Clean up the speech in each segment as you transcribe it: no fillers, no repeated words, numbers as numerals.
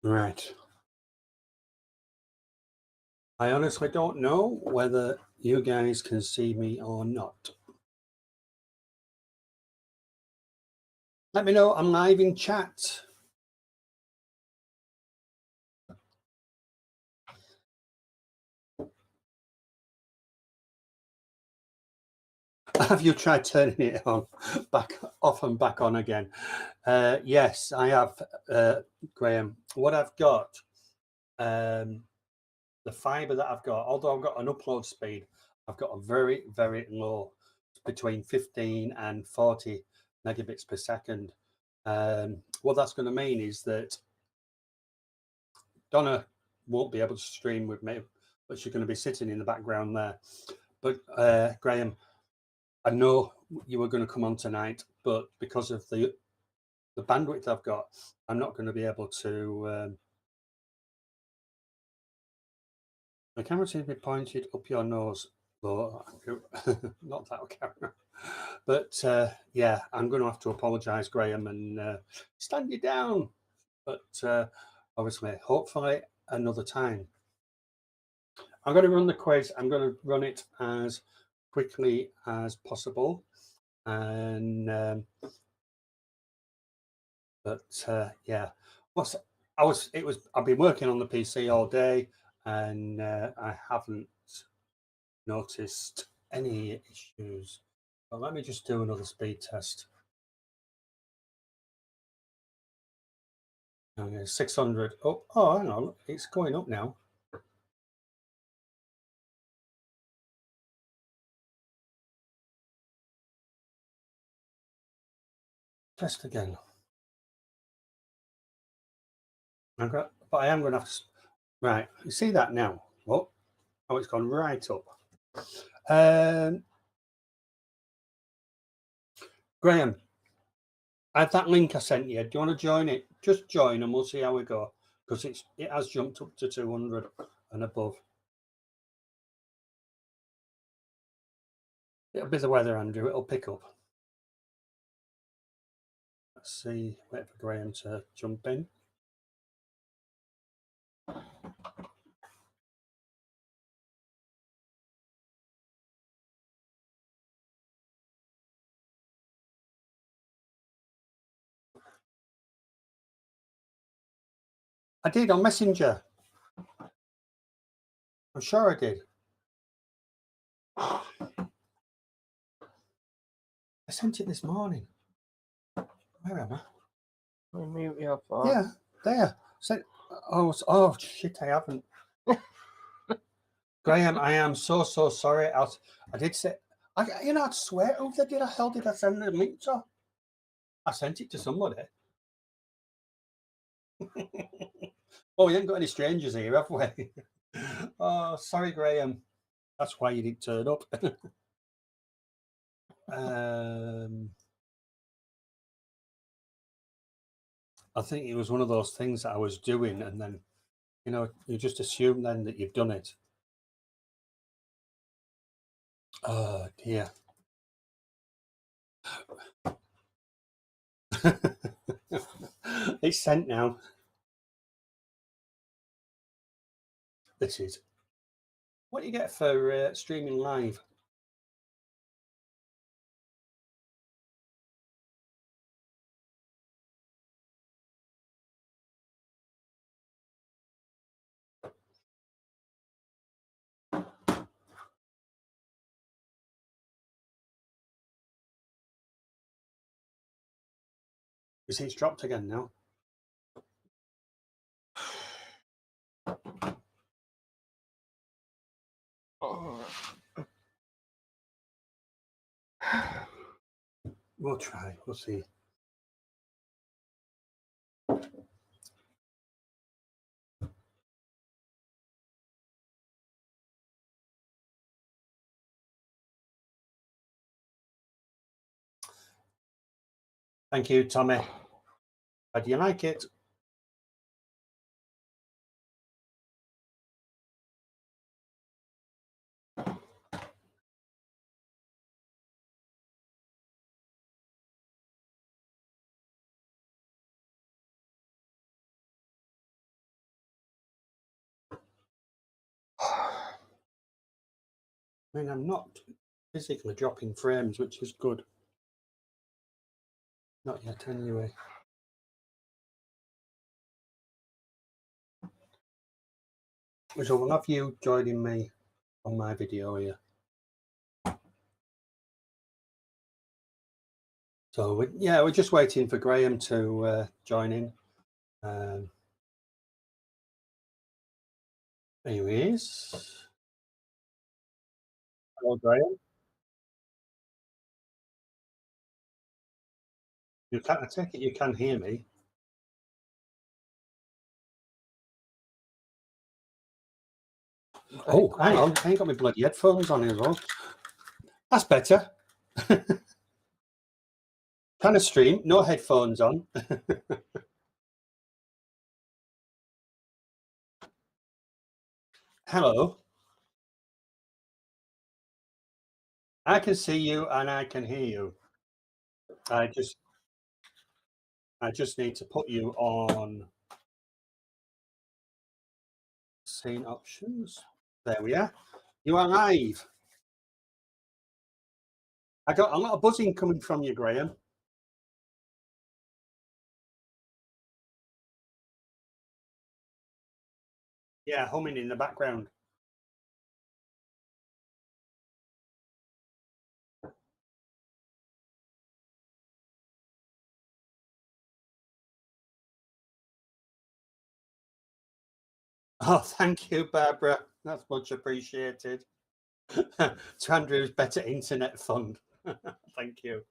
Right. I honestly don't know whether you guys can see me or not. Let me know. I'm live in chat. Have you tried turning it on, back off and back on again? Yes, I have, Graham. What I've got, the fiber that I've got, although I've got an upload speed, I've got a very, very low, between 15 and 40 megabits per second. What that's going to mean is that Donna won't be able to stream with me, but she's going to be sitting in the background there. But Graham, I know you were going to come on tonight, but because of the bandwidth I've got, I'm not going to be able to. The camera seems to be pointed up your nose, though. Not that camera. But yeah, I'm going to have to apologise, Graham, and stand you down. But obviously, hopefully, another time. I'm going to run the quiz. I'm going to run it as quickly as possible, and yeah, I've been working on the PC all day, and I haven't noticed any issues. But let me just do another speed test. Okay, 600. Oh, hang on, it's going up now. Test again. But I am going to have to. Right, you see that now? Oh, it's gone right up. Graham, add that link I sent you. Do you want to join it? Just join and we'll see how we go, because it has jumped up to 200 and above. It'll be the weather, Andrew. It'll pick up. Let's see. Wait for Graham to jump in. I did on Messenger. I'm sure I did. I sent it this morning. Where am I? Mute your phone. Yeah, there. Oh shit! I haven't. Graham, I am so sorry. I did say. I swear, who the hell did I send the link to? I sent it to somebody. Oh, we ain't got any strangers here, have we? Oh, sorry, Graham. That's why you didn't turn up. I think it was one of those things that I was doing, and then, you just assume then that you've done it. Oh, dear. It's sent now. This is. What do you get for streaming live? You see, it's dropped again now. We'll try. We'll see. Thank you, Tommy. How do you like it? I mean, I'm not physically dropping frames, which is good. Not yet, anyway. So we'll have you joining me on my video here. So we're just waiting for Graeme to join in. Anyways, hello, Graeme. I take it you can hear me. Oh, hang on. I ain't got my bloody headphones on as well. That's better. Kind of stream, no headphones on. Hello. I can see you and I can hear you. I just need to put you on scene options. There we are. You are live. I got a lot of buzzing coming from you, Graeme. Yeah, humming in the background. Oh, thank you, Barbara. That's much appreciated. To Andrew's Better Internet Fund. Thank you.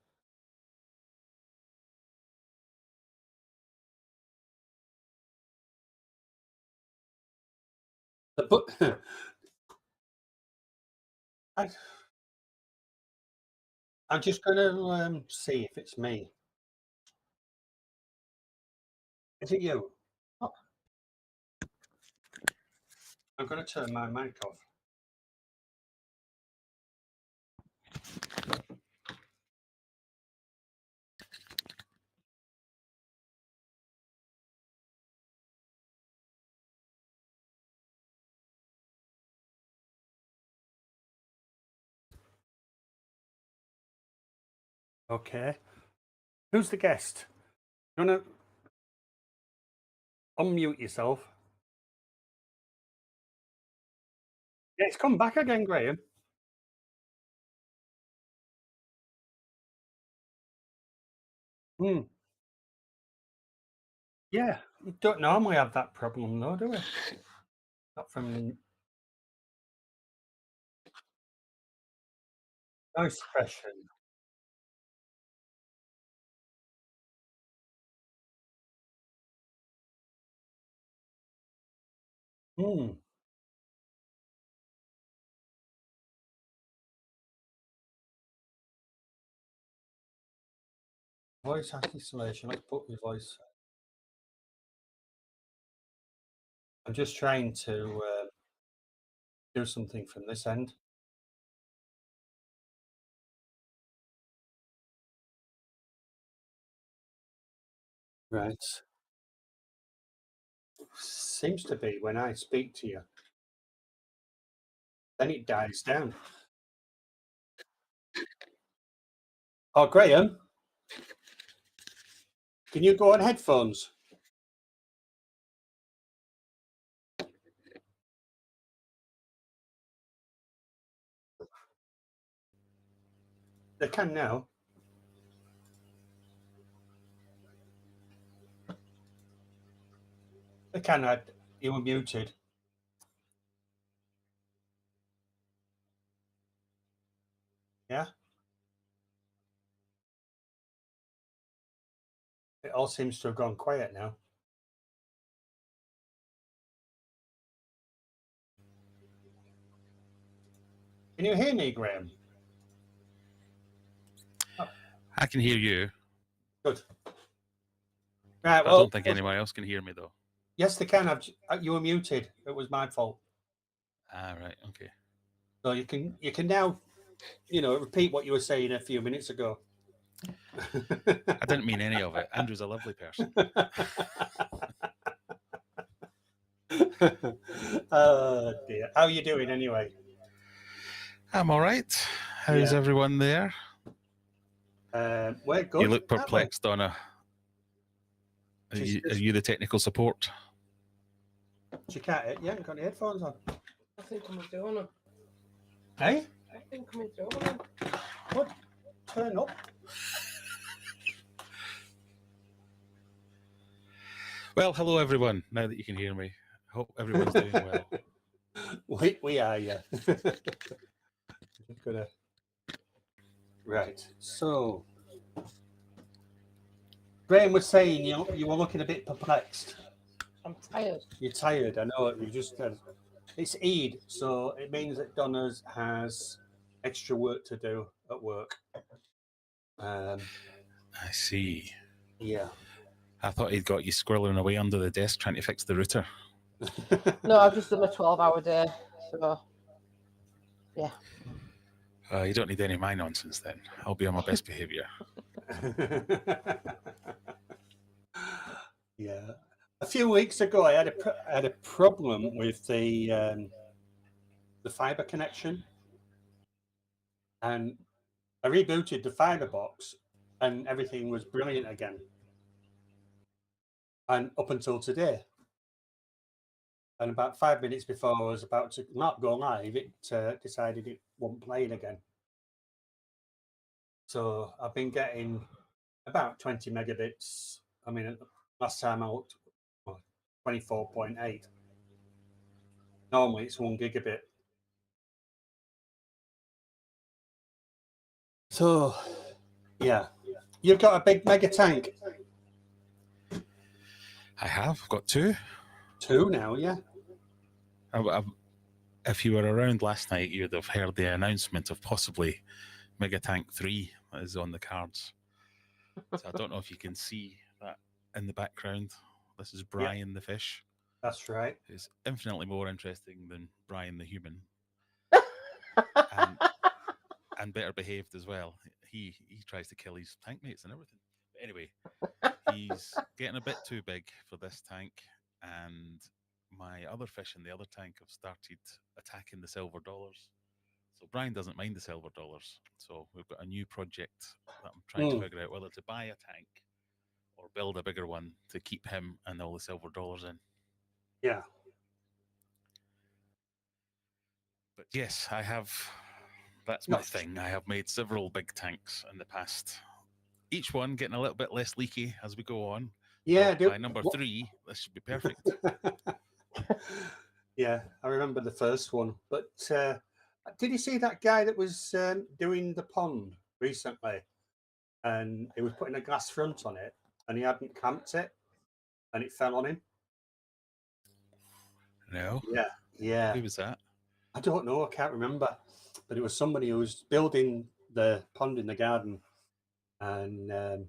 I'm just going to see if it's me. Is it you? Oh. I'm going to turn my mic off. Okay. Who's the guest? You want to unmute yourself? Yeah, it's come back again, Graeme. Yeah, we don't normally have that problem though, do we? Not from noise suppression. Voice isolation. Let's put my voice. I'm just trying to do something from this end. Right. Seems to be when I speak to you. Then it dies down. Oh, Graeme, can you go on headphones? They can now. They can. You were muted. Yeah. It all seems to have gone quiet now. Can you hear me, Graeme? Oh. I can hear you. Good. Right. Well, I don't think anyone else can hear me though. Yes, they can. You were muted. It was my fault. Ah, right. Okay. So you can now, repeat what you were saying a few minutes ago. I didn't mean any of it. Andrew's a lovely person. Oh dear. How are you doing anyway? I'm all right. How's Yeah. everyone there? We're good. You look aren't we? perplexed, Donna. Are you the technical support? You can't. You haven't got any headphones on. I think I'm doing it. Hey, I think I'm doing it. what? Turn up. Well, hello everyone. Now that you can hear me, hope everyone's doing well. We are, yeah. Just gonna. Right. So, Graeme was saying you were looking a bit perplexed. I'm tired. You're tired. I know. You just. It's Eid, so it means that Donna's has extra work to do at work. I see. Yeah. I thought he'd got you squirreling away under the desk trying to fix the router. No, I've just done a 12-hour day, so yeah. You don't need any of my nonsense then. I'll be on my best behaviour. Yeah. A few weeks ago, I had a problem with the fiber connection, and I rebooted the fiber box, and everything was brilliant again. And up until today, and about 5 minutes before I was about to not go live, it decided it wasn't playing again. So I've been getting about 20 megabits. I mean, last time I looked, 24.8. Normally it's 1 gigabit. So, yeah, you've got a big mega tank. I have got two. Two now, yeah. If you were around last night, you'd have heard the announcement of possibly Mega Tank 3 that is on the cards. So I don't know if you can see that in the background. This is Brian the fish. That's right. Who's infinitely more interesting than Brian the human. And better behaved as well. He tries to kill his tank mates and everything. But anyway, he's getting a bit too big for this tank, and my other fish in the other tank have started attacking the silver dollars. So Brian doesn't mind the silver dollars. So we've got a new project that I'm trying to figure out whether to buy a tank or build a bigger one to keep him and all the silver dollars in. Yeah. But yes, I have. That's my thing. I have made several big tanks in the past. Each one getting a little bit less leaky as we go on. Yeah. By number 3, this should be perfect. Yeah, I remember the first one. But did you see that guy that was doing the pond recently? And he was putting a glass front on it, and he hadn't camped it, and it fell on him. No. Yeah. Who was that? I don't know. I can't remember. But it was somebody who was building the pond in the garden, and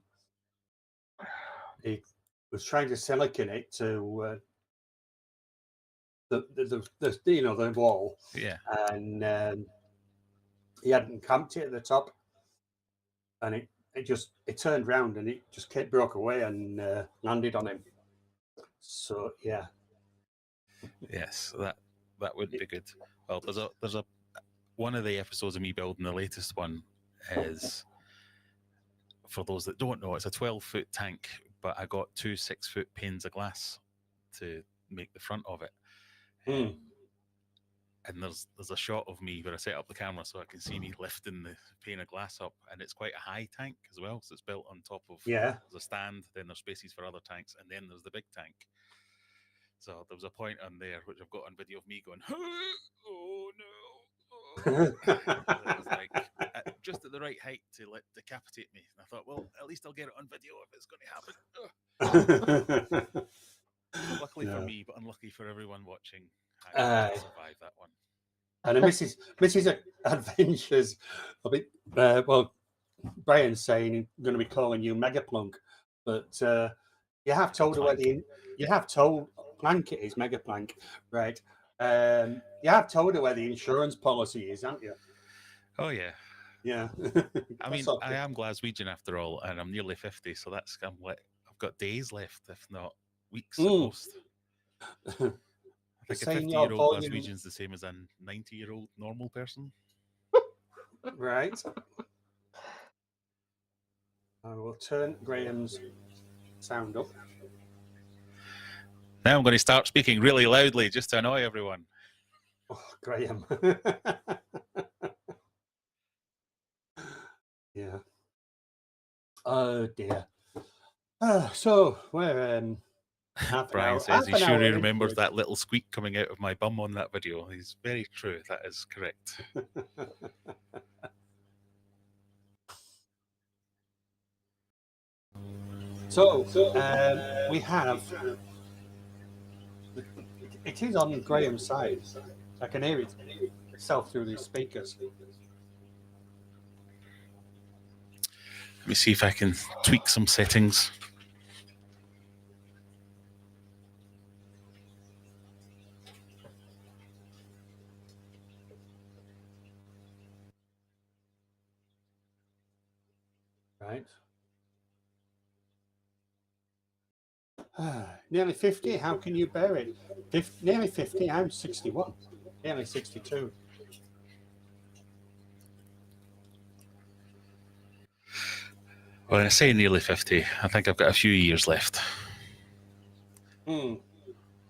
he was trying to silicon it to the wall. Yeah. And he hadn't camped it at the top, and it turned round and it just broke away and landed on him. So yeah. Yes, that would be good. Well, there's a one of the episodes of me building the latest one is, for those that don't know, it's a 12-foot tank, but I got 2 6-foot panes of glass to make the front of it. And there's a shot of me where I set up the camera so I can see me lifting the pane of glass up, and it's quite a high tank as well, so it's built on top of there's a stand, then there's spaces for other tanks, and then there's the big tank. So there was a point on there which I've got on video of me going, oh no. It was like just at the right height to decapitate me. And I thought, well, at least I'll get it on video if it's going to happen. Luckily for me, but unlucky for everyone watching, I survived that one. And Mrs. Adventures, well, Brian's saying he's going to be calling you Megaplunk, but you have told her where Plank it is, Megaplank, right? You have told her where the insurance policy is, haven't you? Oh yeah. Yeah. I mean, I am Glaswegian after all, and I'm nearly 50, so I've got days left, if not weeks at most. I think a 50-year-old Glaswegian's the same as a 90-year-old normal person. Right. I will turn Graham's sound up. Now I'm going to start speaking really loudly just to annoy everyone. Oh, Graham. Yeah. Oh dear. So we're Brian says he's sure he remembers that little squeak coming out of my bum on that video. He's very true. That is correct. So we have. It is on Graham's side. I can hear it itself through these speakers. Let me see if I can tweak some settings. Right. Nearly 50. How can you bear it? Nearly 50. I'm 61. Nearly 62. Well, I say nearly 50. I think I've got a few years left. Hmm.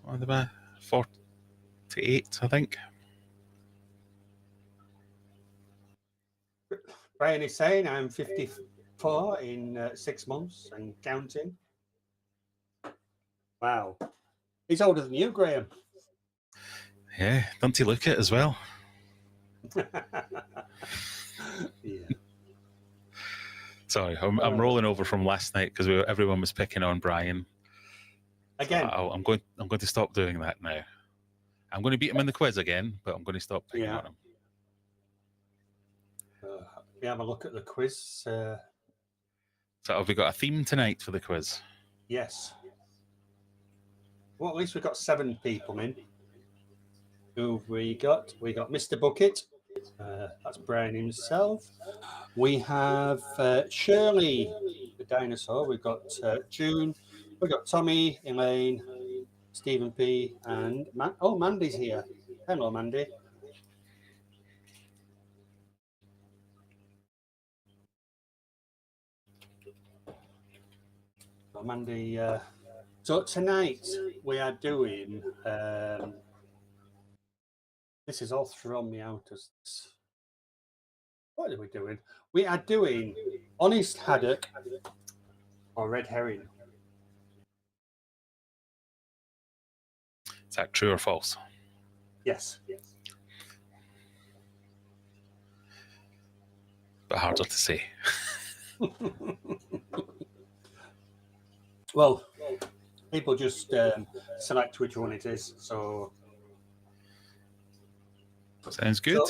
What am I? 48, I think. Brian is saying I'm 54 in 6 months and counting. Wow. He's older than you, Graham. Yeah, don't he look it as well? Yeah. Sorry, I'm rolling over from last night because everyone was picking on Brian. Again. So I'm going to stop doing that now. I'm going to beat him in the quiz again, but I'm going to stop picking on him. We have a look at the quiz. So have we got a theme tonight for the quiz? Yes. Well, at least we've got 7 people in. Who have we got? We got Mr. Bucket. That's Brian himself. We have Shirley, the dinosaur. We've got June. We've got Tommy, Elaine, Stephen P. and Mandy's here. Hello, Mandy. So, Mandy. So tonight we are doing. This is all thrown me out as this. What are we doing? We are doing Honest Haddock or Red Herring. Is that true or false? Yes. But harder to say. Well, people just select which one it is. So. Sounds good.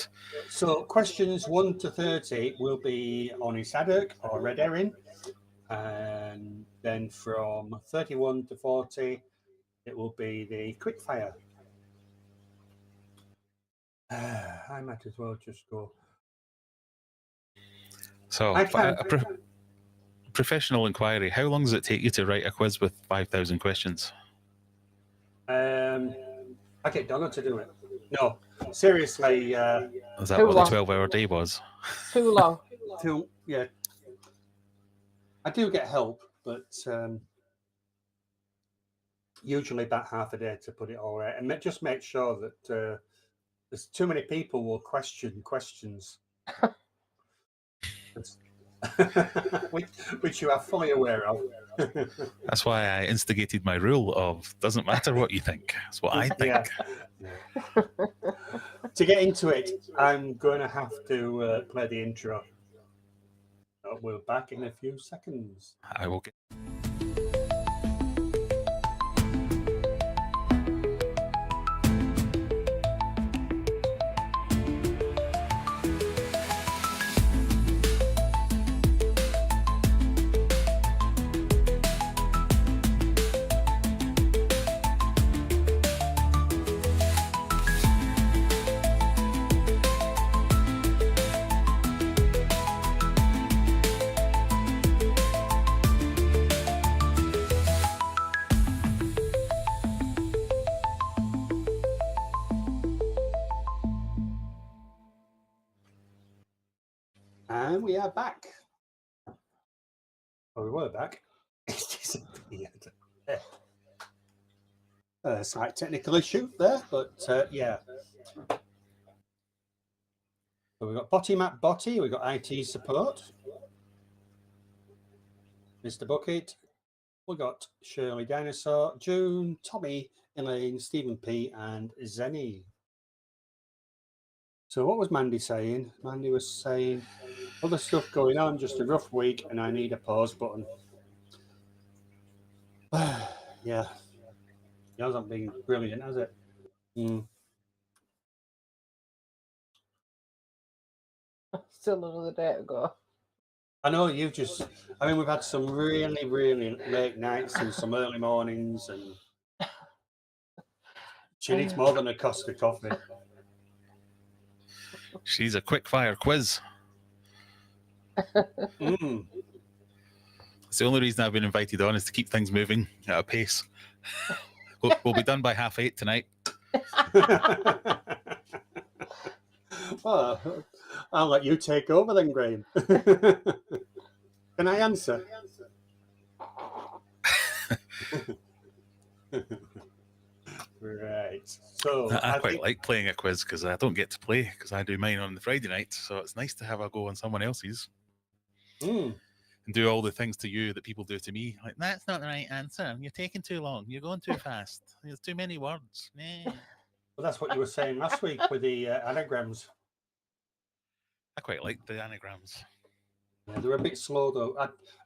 So questions 1 to 30 will be Honest Haddock or Red Herring, and then from 31 to 40 it will be the quickfire. I might as well just go. So a professional inquiry, how long does it take you to write a quiz with 5,000 questions? I get Donna to do it. No, seriously. Is that what the 12-hour day was? Too long. Yeah. I do get help, but usually about half a day to put it all right. And just make sure that there's too many people will question questions. which you are fully aware of. That's why I instigated my rule of doesn't matter what you think. That's what I think. Yeah. To get into it, I'm going to have to play the intro. We're back in a few seconds. I will get... And we are back. Well, we were back. It's disappeared. Slight technical issue there, but yeah. So we've got Botty Matt Botty, we've got IT support, Mr. Bucket, we've got Shirley Dinosaur, June, Tommy, Elaine, Stephen P, and Zenny. So what was Mandy saying? Mandy was saying, other stuff going on, just a rough week, and I need a pause button. Yeah. It hasn't been brilliant, has it? Still another day to go. I know you've just, I mean, we've had some really, really late nights and some early mornings, and she needs more than a Costa coffee. She's a quick fire quiz. It's the only reason I've been invited on is to keep things moving at a pace. We'll be done by 8:30 tonight. Well, I'll let you take over then, Graeme. Can I answer? Right. So I quite like playing a quiz because I don't get to play because I do mine on the Friday night. So it's nice to have a go on someone else's and do all the things to you that people do to me. Like, that's not the right answer. You're taking too long. You're going too fast. There's too many words. Nah. Well, that's what you were saying last week with the anagrams. I quite like the anagrams. Yeah, they're a bit slow though.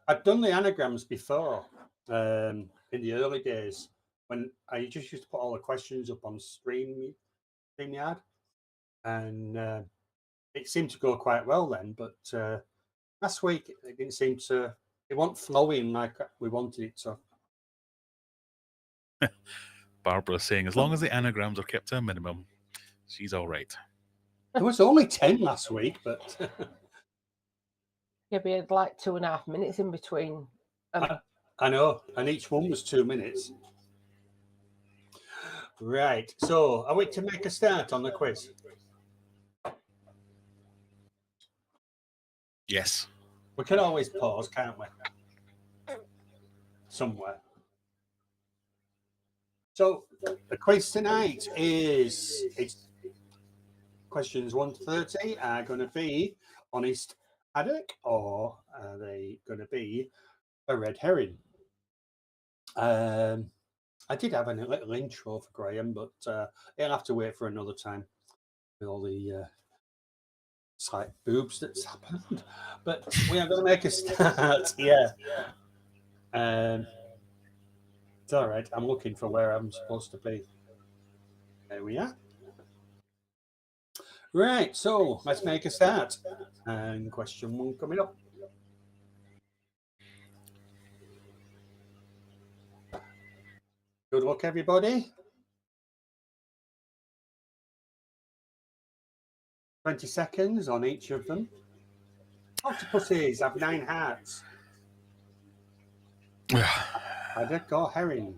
I'd done the anagrams before in the early days when I just used to put all the questions up on StreamYard, and it seemed to go quite well then. But last week it didn't seem to. It wasn't flowing like we wanted it to. Barbara's saying, as long as the anagrams are kept to a minimum, she's all right. There was only 10 last week, but Yeah, we had like 2.5 minutes in between. I know, and each one was 2 minutes. Right, so are we to make a start on the quiz? Yes. We can always pause, can't we? Somewhere. So the quiz tonight is questions 1 to 30 are going to be Honest Haddock, or are they going to be a red herring? I did have a little intro for Graeme, but he'll have to wait for another time with all the slight boobs that's happened. But we are going to make a start. Yeah. It's all right. I'm looking for where I'm supposed to be. There we are. Right, so let's make a start. And question 1 coming up. Good luck, everybody. 20 seconds on each of them. Octopuses have 9 hearts. Haddock or herring?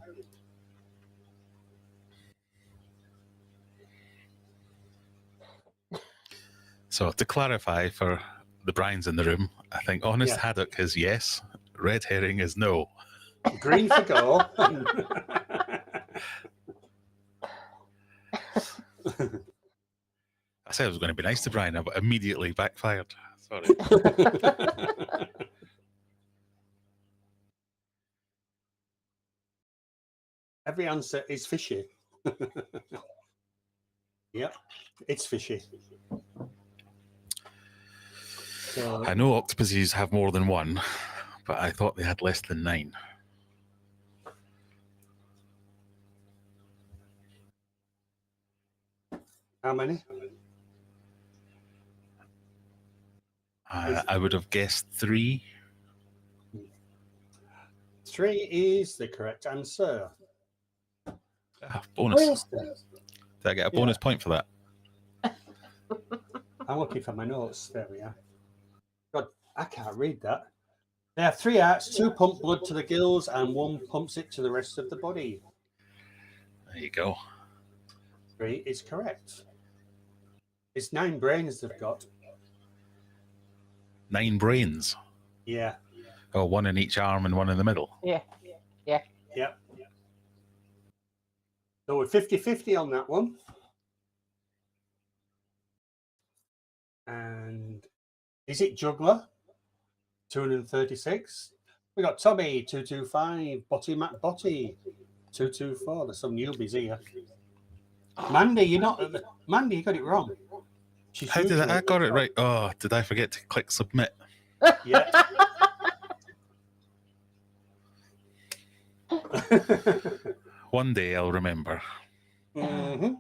So to clarify for the Brians in the room, I think Honest Haddock is yes, Red Herring is no. Green for go. I said it was going to be nice to Brian, but immediately backfired. Sorry. Every answer is fishy. Yep, it's fishy. So, I know octopuses have more than one, but I thought they had less than 9. how many? I would have guessed 3. 3 is the correct answer. Bonus. Did I get a bonus point for that? I'm looking for my notes. There we are. God, I can't read that. They have 3 hearts, 2 pump blood to the gills, and 1 pumps it to the rest of the body. There you go. 3 is correct. It's 9 brains they've got. 9 brains. Yeah. Oh, one in each arm and one in the middle. Yeah. Yep. So we're 50-50 on that one. And is it Juggler? 236. We got Tommy 225, Botty Mac Botty 224. There's some newbies here. Mandy, you're not. Mandy, you got it wrong. How did I got it right? Oh, did I forget to click submit? Yeah. One day I'll remember. Mm-hmm.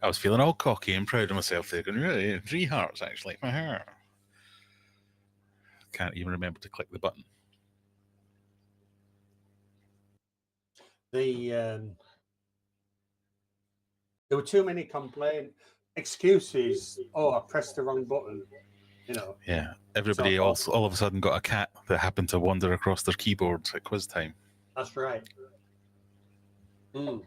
I was feeling all cocky and proud of myself there, going, really, 3 hearts actually. Can't even remember to click the button. There were too many excuses. Oh, I pressed the wrong button. You know. Yeah, everybody all of a sudden got a cat that happened to wander across their keyboard at quiz time. That's right. Mm.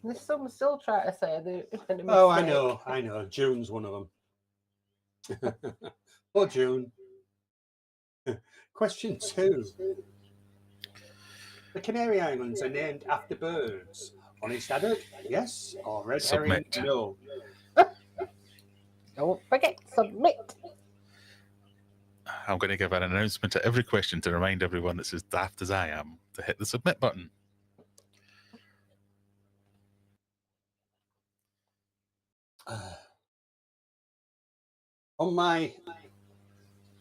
There's some still trying to say the Oh, I know. June's one of them. Oh, June. Question 2. The Canary Islands are named after birds. Honest Haddock, yes, or Red Herring, no. Don't forget, submit. I'm going to give an announcement to every question to remind everyone that's as daft as I am to hit the submit button. On my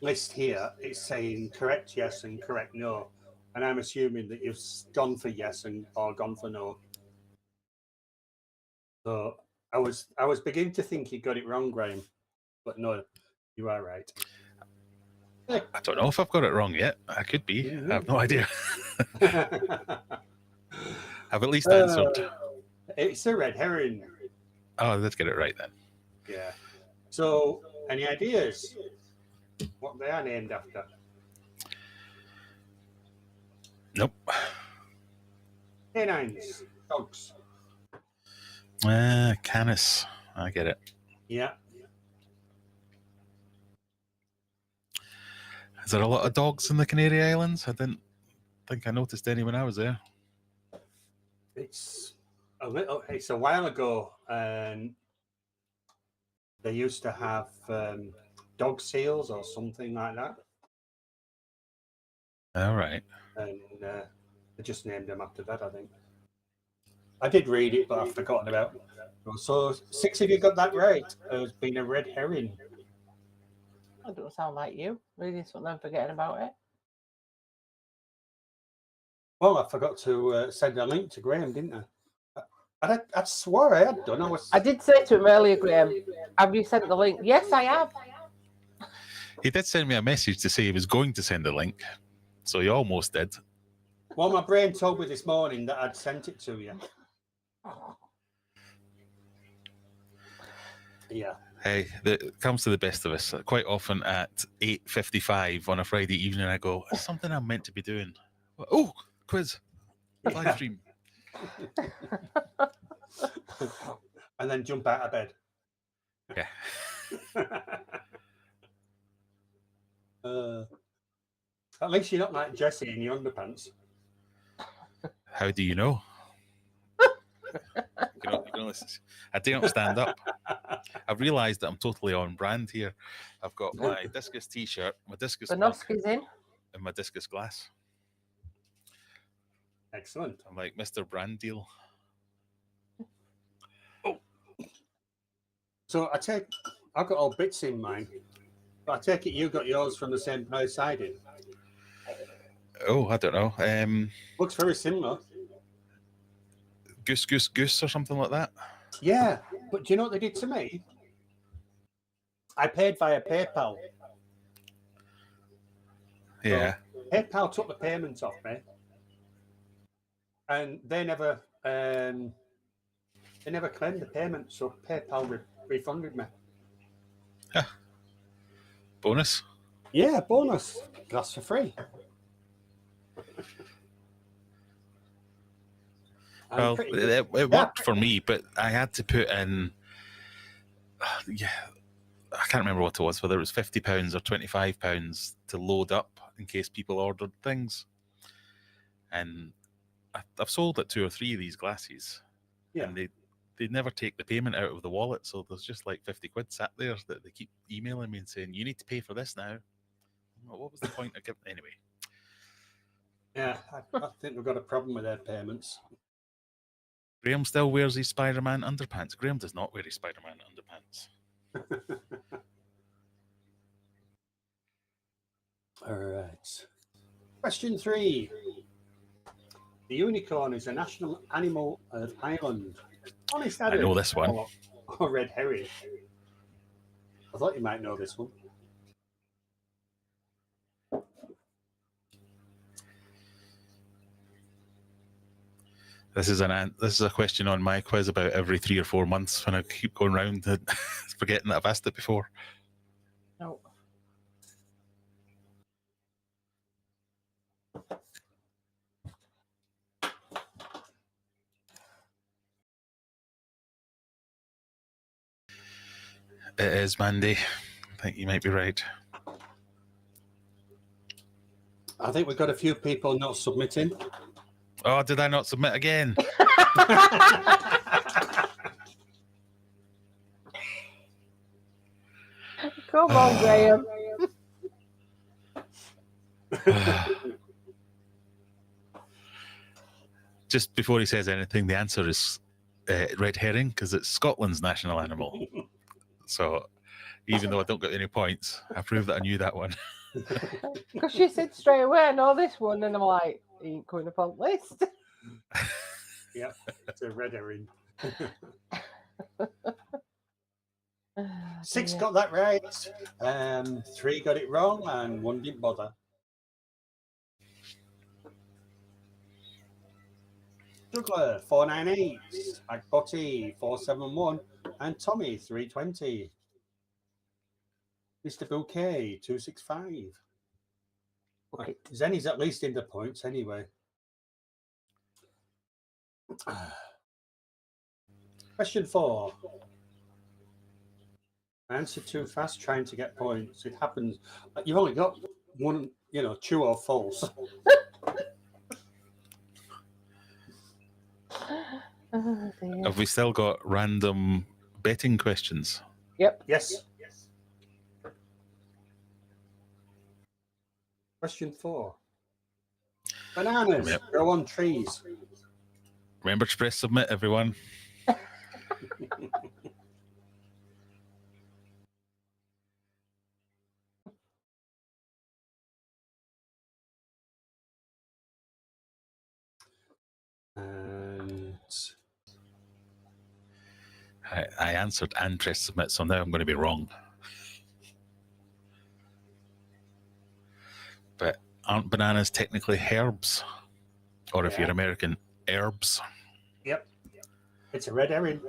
list here, it's saying correct yes and correct no. And I'm assuming that you've gone for yes or gone for no. So I was beginning to think you got it wrong, Graeme, but no, you are right. I don't know if I've got it wrong yet. I could be. Mm-hmm. I have no idea. I've at least answered. It's a red herring. Oh, let's get it right then. Yeah. So, any ideas what they are named after? Nope. Canines, dogs. Canis. I get it. Yeah. Is there a lot of dogs in the Canary Islands? I didn't think I noticed any when I was there. It's a while ago, and they used to have dog seals or something like that. All right. And they just named them after that, I think. I did read it, but I've forgotten about it. So 6 of you got that right. It's been a red herring. That don't sound like you. Reading something and forgetting about it. Well, I forgot to send a link to Graeme, didn't I? I swore I had done. I did say to him earlier, Graeme, have you sent the link? Yes, I have. He did send me a message to say he was going to send a link. So he almost did. Well, my brain told me this morning that I'd sent it to you. Yeah. Hey, it comes to the best of us. Quite often at 8:55 on a Friday evening, I go, "It's something I'm meant to be doing." Oh, quiz, live stream. And then jump out of bed. Yeah. At least you're not like Jesse in your underpants. How do you know? I dare not stand up. I've realised that I'm totally on brand here. I've got my discus t-shirt, my discus mug, in, and my discus glass. Excellent. I'm like Mr. Brand Deal. Oh. So I've got all bits in mine, but I take it you got yours from the same place I did. Oh, I don't know. Looks very similar. Goose or something like that. Yeah, but do you know what they did to me? I paid via PayPal. Yeah. So PayPal took the payment off me, and they never claimed the payment, so PayPal refunded me. Yeah. Bonus. Yeah, bonus. That's for free. Well, it worked for me, but I had to put in I can't remember what it was, whether it was £50 or £25 to load up in case people ordered things. And I've sold like 2 or 3 of these glasses, and they never take the payment out of the wallet, so there's just like 50 quid sat there that they keep emailing me and saying, you need to pay for this now. Well, what was the point of giving anyway? Yeah, I think we've got a problem with their payments. Graeme still wears his Spider-Man underpants. Graeme does not wear his Spider-Man underpants. All right. Question 3. The unicorn is a national animal of Ireland. Honest Haddock. I know this one. Or Red Herring. I thought you might know this one. This is a question on my quiz about every 3 or 4 months when I keep going round and forgetting that I've asked it before. No. It is, Mandy. I think you might be right. I think we've got a few people not submitting. Oh, did I not submit again? Come on, Graeme. Just before he says anything, the answer is red herring, because it's Scotland's national animal. So even though I don't get any points, I proved that I knew that one. Because she said straight away, I know this one, and I'm like, he ain't coming up on the list. Yeah, it's a red herring. 6 got that right. 3 got it wrong, and 1 didn't bother. Juggler 498, Agbotty 471, and Tommy 320. Mr. Bouquet 265. Okay. Zenny's at least in the points anyway. Question 4. I answered too fast trying to get points. It happens. You've only got one, true or false. Oh, dear. Have we still got random betting questions? Yep. Yes. Question 4. Bananas grow on trees. Remember to press submit, everyone. And I answered and press submit, so now I'm going to be wrong. But aren't bananas technically herbs? Or if you're American, herbs? Yep. It's a red herring.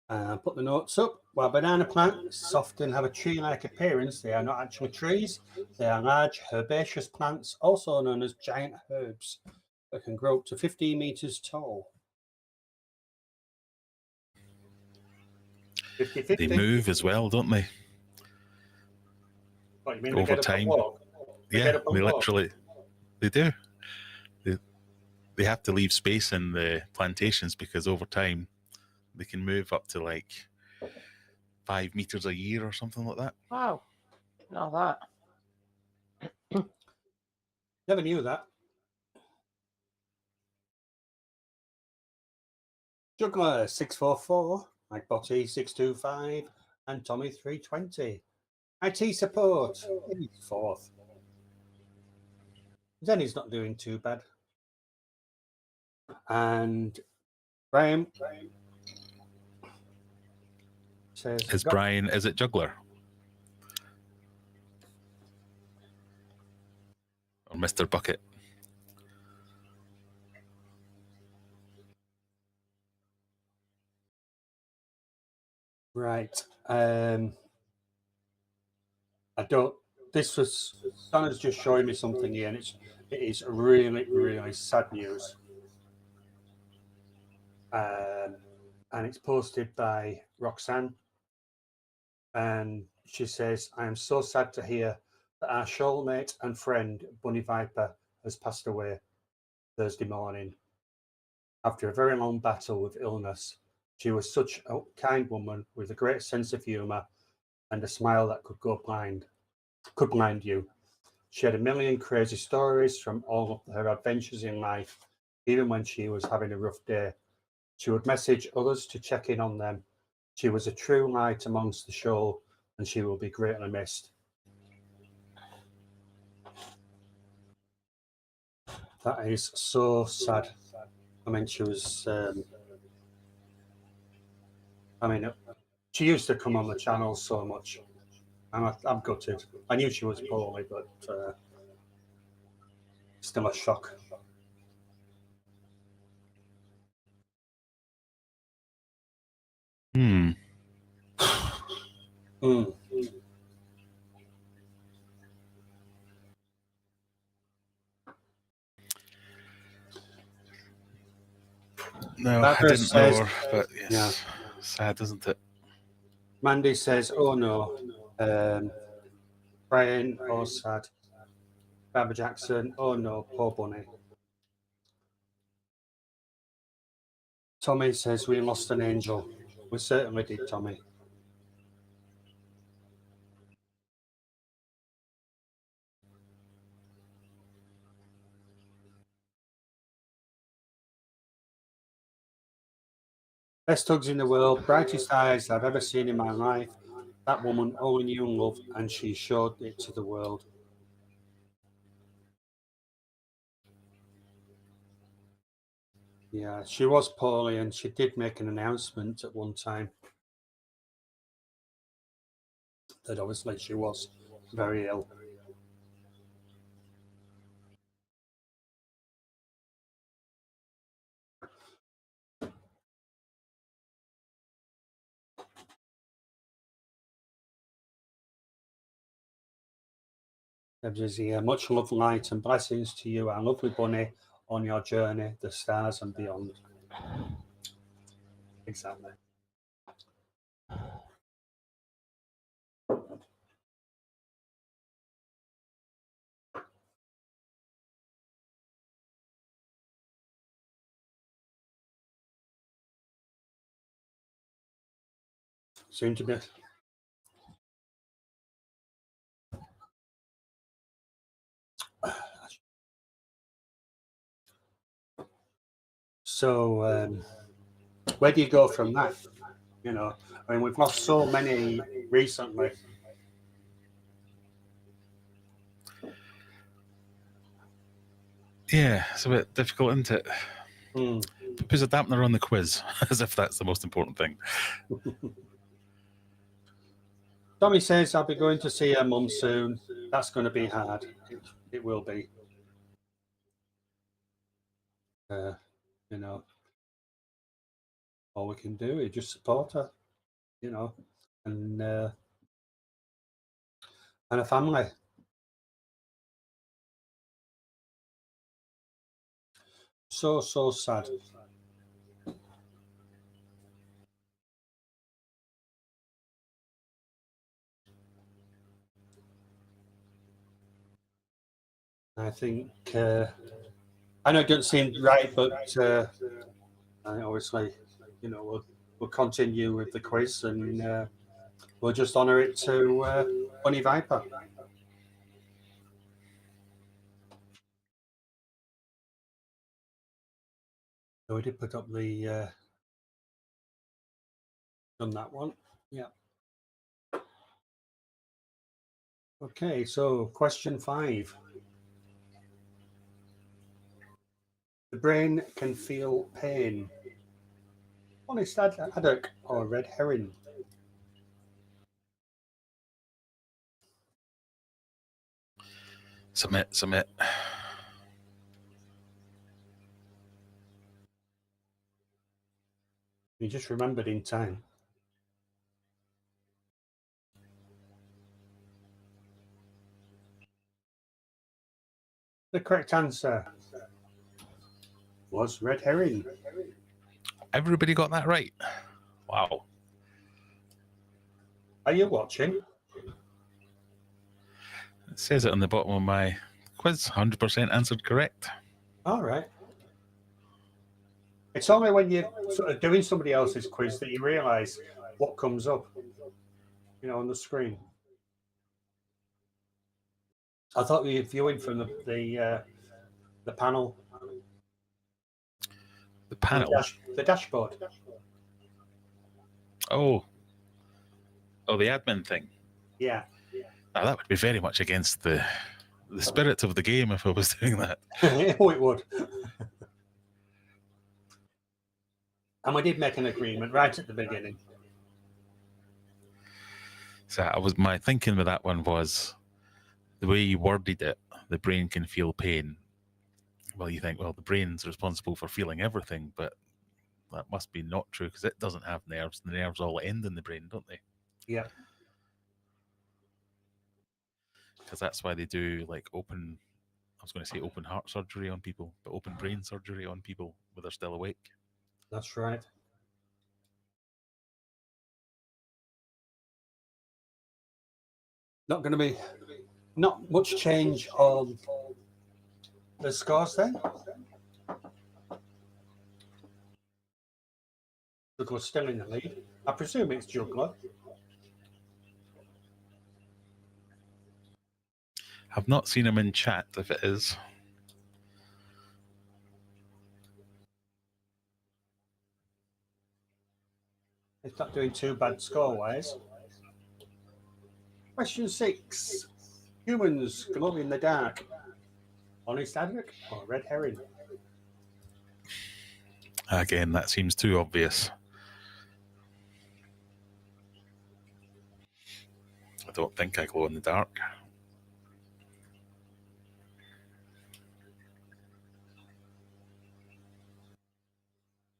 Put the notes up. While banana plants often have a tree-like appearance, they are not actually trees. They are large herbaceous plants, also known as giant herbs, that can grow up to 15 meters tall. 50-50. They move as well, don't they? What, you mean Over they time. They literally, they do. They have to leave space in the plantations because over time they can move up to like 5 meters a year or something like that. Wow. Not that. Never knew that. Juggler 644, Mike Botty 625, and Tommy 320. IT support is 4th. Zenny's not doing too bad. And Graeme says, Is Brian, is it Juggler? Or Mr. Bucket? right. I don't. This was Donna's just showing me something here, and it is really, really sad news. and it's posted by Roxanne. And she says, I am so sad to hear that our soulmate and friend, Bunny Viper, has passed away Thursday morning. After a very long battle with illness, she was such a kind woman with a great sense of humour and a smile that could blind you. She had a million crazy stories from all of her adventures in life, even when she was having a rough day. She would message others to check in on them. She was a true light amongst the shoal, and she will be greatly missed. That is so sad. I mean, she was, she used to come on the channel so much. I'm gutted. I knew she was poorly, but still a shock. Hmm. Mm. No, Barbara I didn't says, know her, but yes, sad, isn't it? Mandy says, oh no. Brian, oh sad. Barbara Jackson, oh no, poor Bunny. Tommy says, we lost an angel. We certainly did, Tommy. Best hugs in the world, brightest eyes I've ever seen in my life. That woman only knew love, and she showed it to the world. Yeah, she was poorly, and she did make an announcement at one time that obviously she was very ill. Much love, light, and blessings to you, our lovely Bunny, on your journey, the stars and beyond. Exactly. Soon to be. So, where do you go from that? You know, I mean, we've lost so many recently. Yeah, it's a bit difficult, isn't it? Mm. Put a dampener on the quiz, as if that's the most important thing. Tommy says, I'll be going to see her mum soon. That's going to be hard. It will be. You know, all we can do is just support her, you know, and a family. So sad. I think, I know it doesn't seem right, but obviously, you know, we'll continue with the quiz, and we'll just honour it to Bunny Viper. So we did put up the done that one. Yeah. Okay, so question 5. The brain can feel pain. Honest Haddock or Red Herring? Submit. You just remembered in time. The correct answer was Red Herring. Everybody got that right. Wow. Are you watching? It says it on the bottom of my quiz. 100% answered correct. All right. It's only when you're sort of doing somebody else's quiz that you realise what comes up, on the screen. I thought you were viewing from the panel. The panel. The dashboard. Oh, the admin thing. Yeah. Now, that would be very much against the spirit of the game if I was doing that. Oh, it would. And we did make an agreement right at the beginning. So my thinking with that one was the way you worded it, the brain can feel pain. Well, you think, well, the brain's responsible for feeling everything, but that must be not true because it doesn't have nerves. The nerves all end in the brain, don't they? Yeah. Because that's why they do like open heart surgery on people, but open brain surgery on people when they're still awake. That's right. Not much change on the scores then. Juggler's still in the lead. I presume it's Juggler. I've not seen him in chat if it is. It's not doing too bad score-wise. Question 6. Humans glow in the dark. Honest Haddock or Red Herring? Again, that seems too obvious. I don't think I glow in the dark.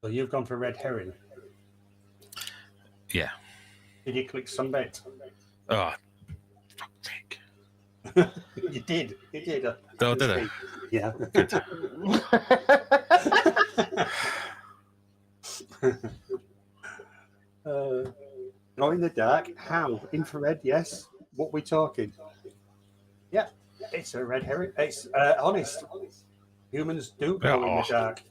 So you've gone for Red Herring? Yeah. Did you click Sunbait? Oh, fuck's sake. You did. You did. Oh, did I? Yeah. Good. Glow in the dark. How? Infrared, yes. What we talking? Yeah. It's a Red Herring. It's honest. Humans do glow in the dark.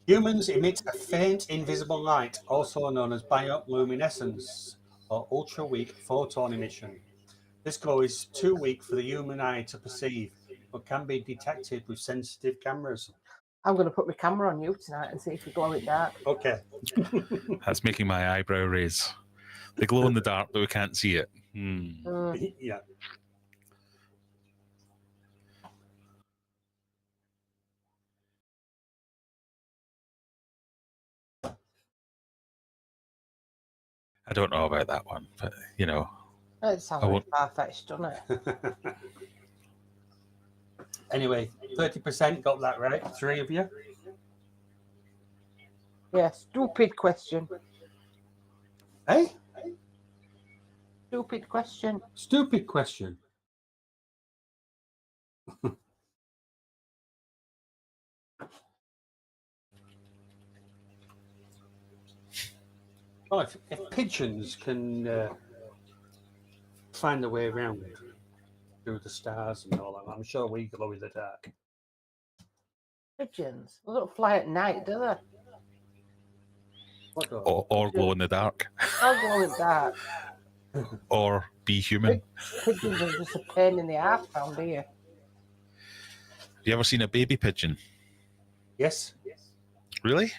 Humans emit a faint invisible light, also known as bioluminescence or ultra-weak photon emission. This glow is too weak for the human eye to perceive, but can be detected with sensitive cameras. I'm going to put my camera on you tonight and see if you glow in dark. Okay. That's making my eyebrow raise. They glow in the dark, but we can't see it. Yeah. I don't know about that one, but It sounds like far-fetched, doesn't it? Anyway, 30% got that right. 3 of you. Yeah, stupid question. Hey? Stupid question. Stupid question. Well, if pigeons can find their way around through the stars and all that, I'm sure we glow in the dark. Pigeons? They don't fly at night, do they? What do? Or glow in the dark. I'll glow in dark. Or be human. Pigeons are just a pain in the arse round here. Have you ever seen a baby pigeon? Yes. Really?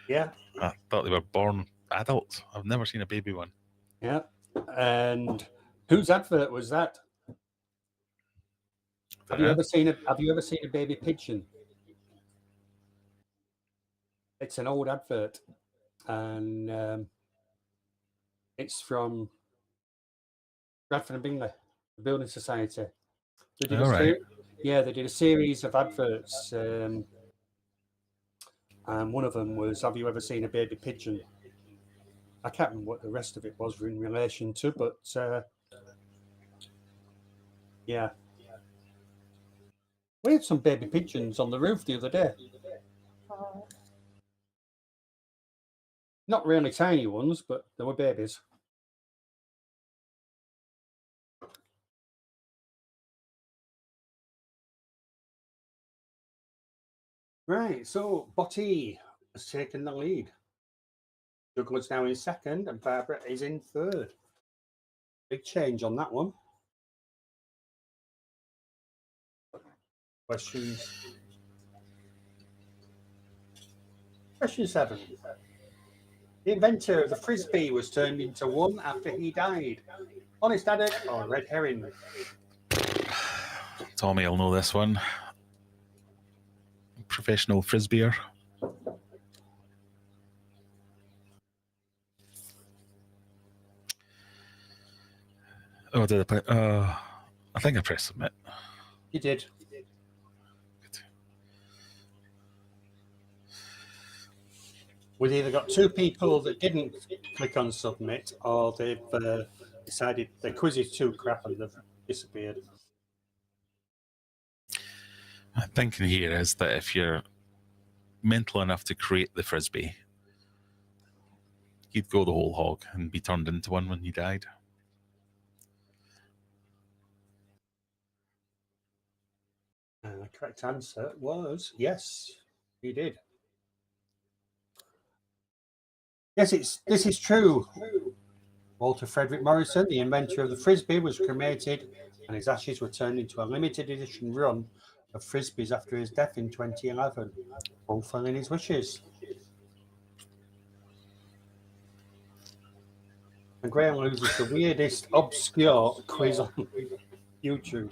Yeah. I thought they were born adults. I've never seen a baby one. Yeah. And whose advert was that? Have you ever seen a baby pigeon? It's an old advert, and it's from Bradford and Bingley, the Building Society. They did they did a series of adverts, and one of them was, have you ever seen a baby pigeon? I can't remember what the rest of it was in relation to, but yeah. We had some baby pigeons on the roof the other day. Not really tiny ones, but they were babies. Right, so Botty has taken the lead. Douglas now in second, and Barbara is in third. Big change on that one. Questions. Question 7. The inventor of the frisbee was turned into one after he died. Honest Haddock or Red Herring? Tommy will know this one. Professional frisbeer. Oh, did I play? I think I pressed submit. You did. We've either got 2 people that didn't click on submit, or they've decided their quiz is too crap and they've disappeared. My thinking here is that if you're mental enough to create the frisbee, you'd go the whole hog and be turned into one when you died. The correct answer was yes, he did. Yes, this is true. Walter Frederick Morrison, the inventor of the frisbee, was cremated and his ashes were turned into a limited edition run of frisbees after his death in 2011, fulfilling his wishes. And Graeme loses the weirdest, obscure quiz on YouTube.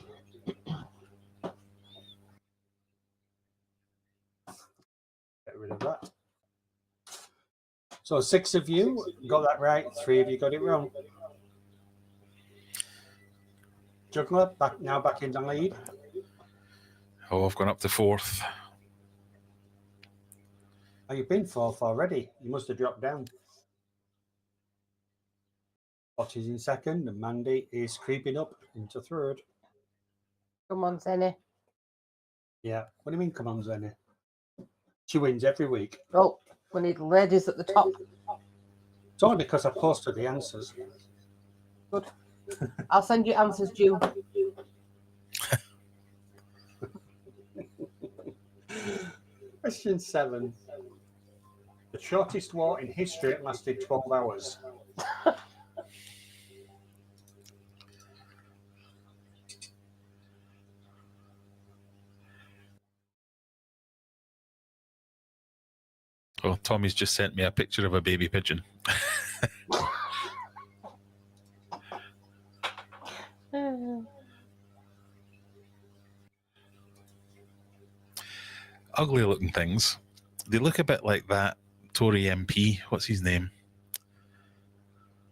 Get rid of that. So 6 of you got that right, 3 of you got it wrong. Juggler back in the lead. Oh, I've gone up to 4th. Oh, you've been 4th already. You must have dropped down. Bot is in 2nd, and Mandy is creeping up into 3rd. Come on, Zenny. Yeah. What do you mean, come on, Zenny? She wins every week. Oh, we need ladies at the top. It's only because I posted the answers. Good. I'll send you answers due. Question 7. The shortest war in history lasted 12 hours. Oh, Tommy's just sent me a picture of a baby pigeon. Ugly looking things. They look a bit like that Tory MP. What's his name?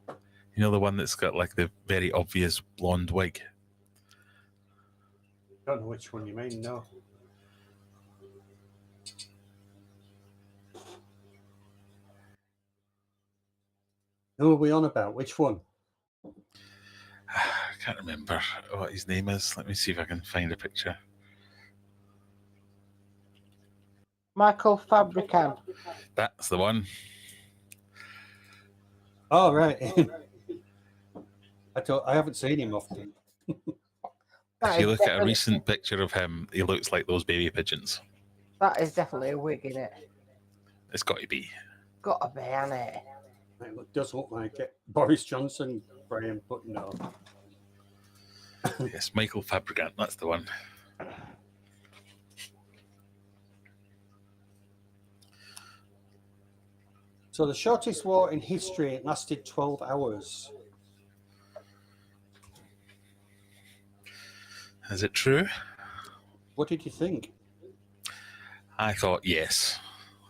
You know, the one that's got like the very obvious blonde wig. Don't know which one you mean, no. Who are we on about? Which one? I can't remember what his name is. Let me see if I can find a picture. Michael Fabricant. That's the one. Oh, right. I haven't seen him often. If you look at a recent picture of him, he looks like those baby pigeons. That is definitely a wig, in it? It's got to be. Got to be, hasn't it? It does look like it. Boris Johnson, Graeme, but no. Yes, Michael Fabricant. That's the one. So the shortest war in history lasted 12 hours. Is it true? What did you think? I thought yes.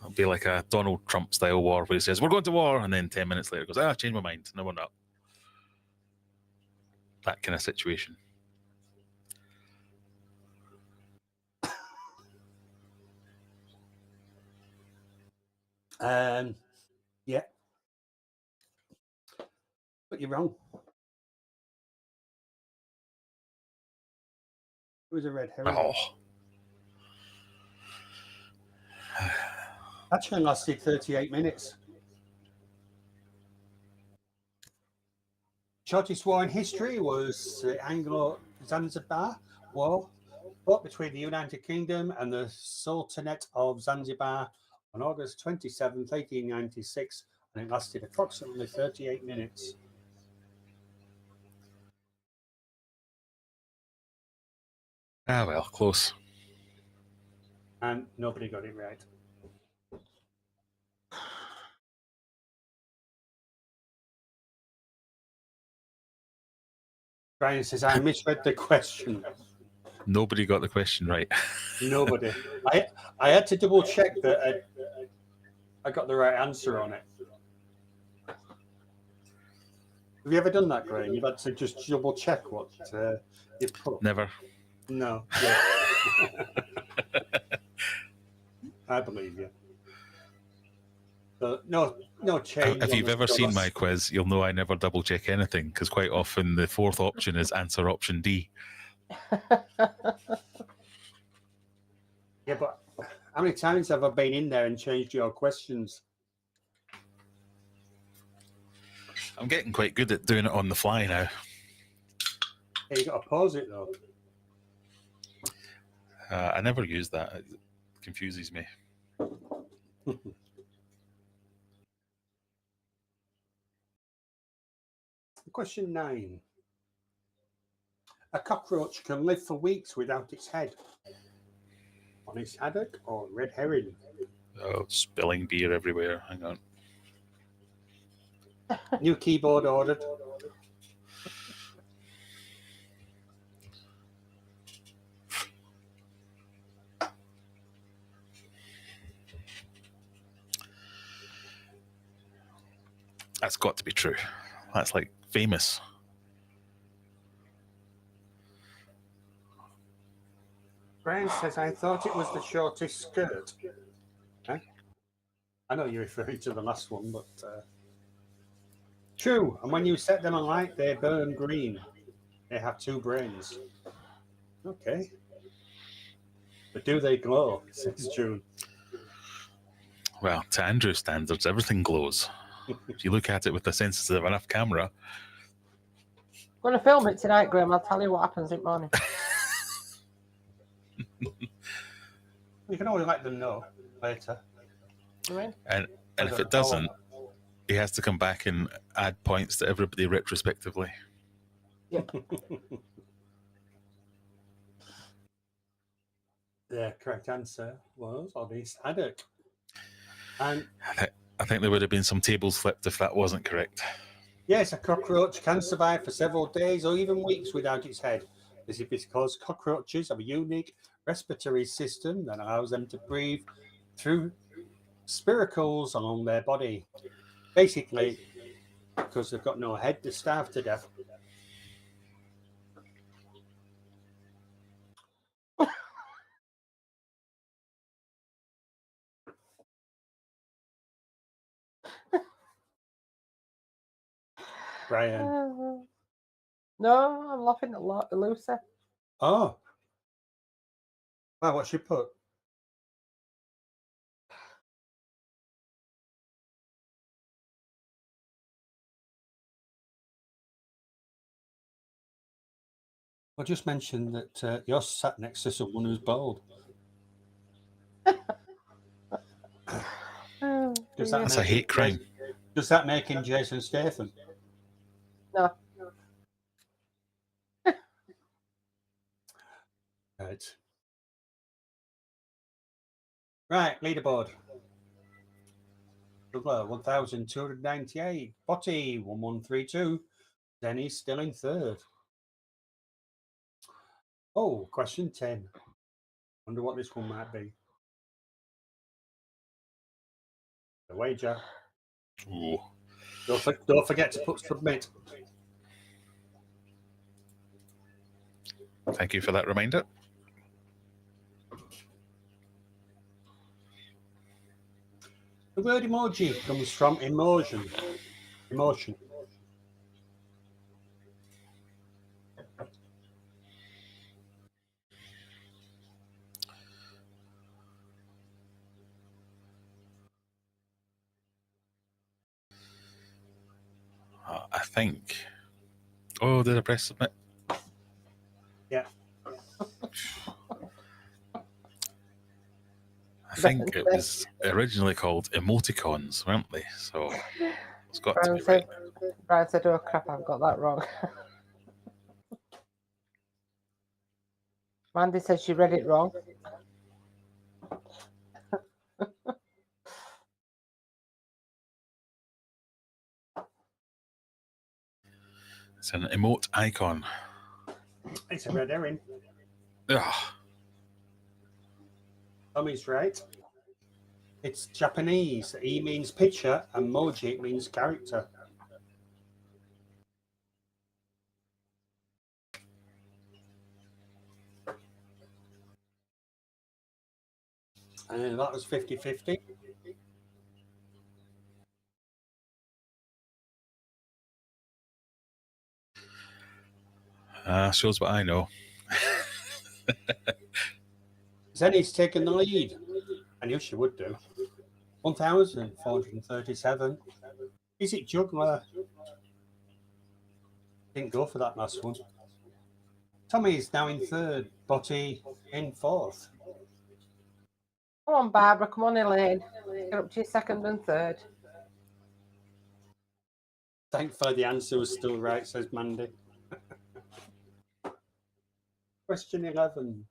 It'll be like a Donald Trump style war where he says, we're going to war, and then 10 minutes later goes, I've changed my mind. No, we're not. That kind of situation. Yeah. But you're wrong. It was a red herring. Oh. Actually lasted 38 minutes. Shortest war in history was the Anglo-Zanzibar War, fought between the United Kingdom and the Sultanate of Zanzibar on August 27th, 1896, and it lasted approximately 38 minutes. Ah, well, close. And nobody got it right. Brian says, I misread the question. Nobody got the question right. Nobody. I had to double check that I got the right answer on it. Have you ever done that, Graeme? You've had to just double check what you put. Never. No. Yeah. I believe you. So no change. If on you've the ever seen scores. my quiz, you'll know I never double check anything because quite often the fourth option is answer option D. Yeah, but how many times have I been in there and changed your questions? I'm getting quite good at doing it on the fly now. Yeah, you got to pause it though. I never use that. It confuses me. Question 9. A cockroach can live for weeks without its head. Honest haddock or red herring? Oh, spilling beer everywhere. Hang on. New keyboard ordered. That's got to be true. That's like famous. Brian says, I thought it was the shortest skirt. Huh? I know you're referring to the last one, but true. And when you set them alight, they burn green. They have 2 brains. Okay. But do they glow? Says June. Well, to Andrew's standards, everything glows. If you look at it with a sensitive enough camera. I'm going to film it tonight, Graeme. I'll tell you what happens in the morning. You can always let them know later. Right? And if it doesn't, he has to come back and add points to everybody retrospectively. Yep. The correct answer was Honest Haddock. And I think there would have been some tables flipped if that wasn't correct. yes, a cockroach can survive for several days or even weeks without its head. This is because cockroaches have a unique respiratory system that allows them to breathe through spiracles along their body. Basically, because they've got no head, they starve to death. Brian. No, I'm laughing at Lucy. Oh. Wow, what's she put? I just mentioned that you're sat next to someone who's bald. That's a hate crime. Does that make him Jason Statham? No. Right. Right, leaderboard. Douglas, 1,298. Botty, 1132. Denny's still in third. Oh, question 10. Wonder what this one might be. The wager. Ooh. Don't forget to put submit. Thank you for that reminder. The word emoji comes from emotion. Emotion. I think Oh, did I press submit? Yeah. I think it was originally called emoticons, weren't they? So it's got to be right. Brian said, oh crap, I've got that wrong. Mandy says she read it wrong. It's an emote icon. It's a red herring. Ugh. Tommy's right. It's Japanese. E means picture and moji means character. And that was 50-50. Shows what I know. Zenny's taken the lead. I knew she would do. 1,437. Is it juggler? Didn't go for that last one. Tommy is now in third, Botty in fourth. Come on, Barbara. Come on, Elaine. Get up to your second and third. Thankfully, the answer was still right, says Mandy. Question 11.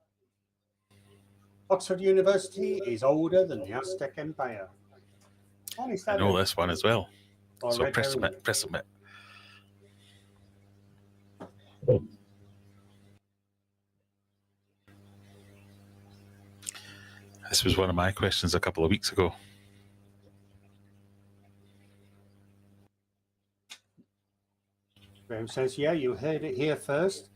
Oxford University is older than the Aztec Empire. Honest I know Haddock this one as well. or So Red press Herring? submit, press submit. This was one of my questions a couple of weeks ago. Graeme says, yeah, you heard it here first.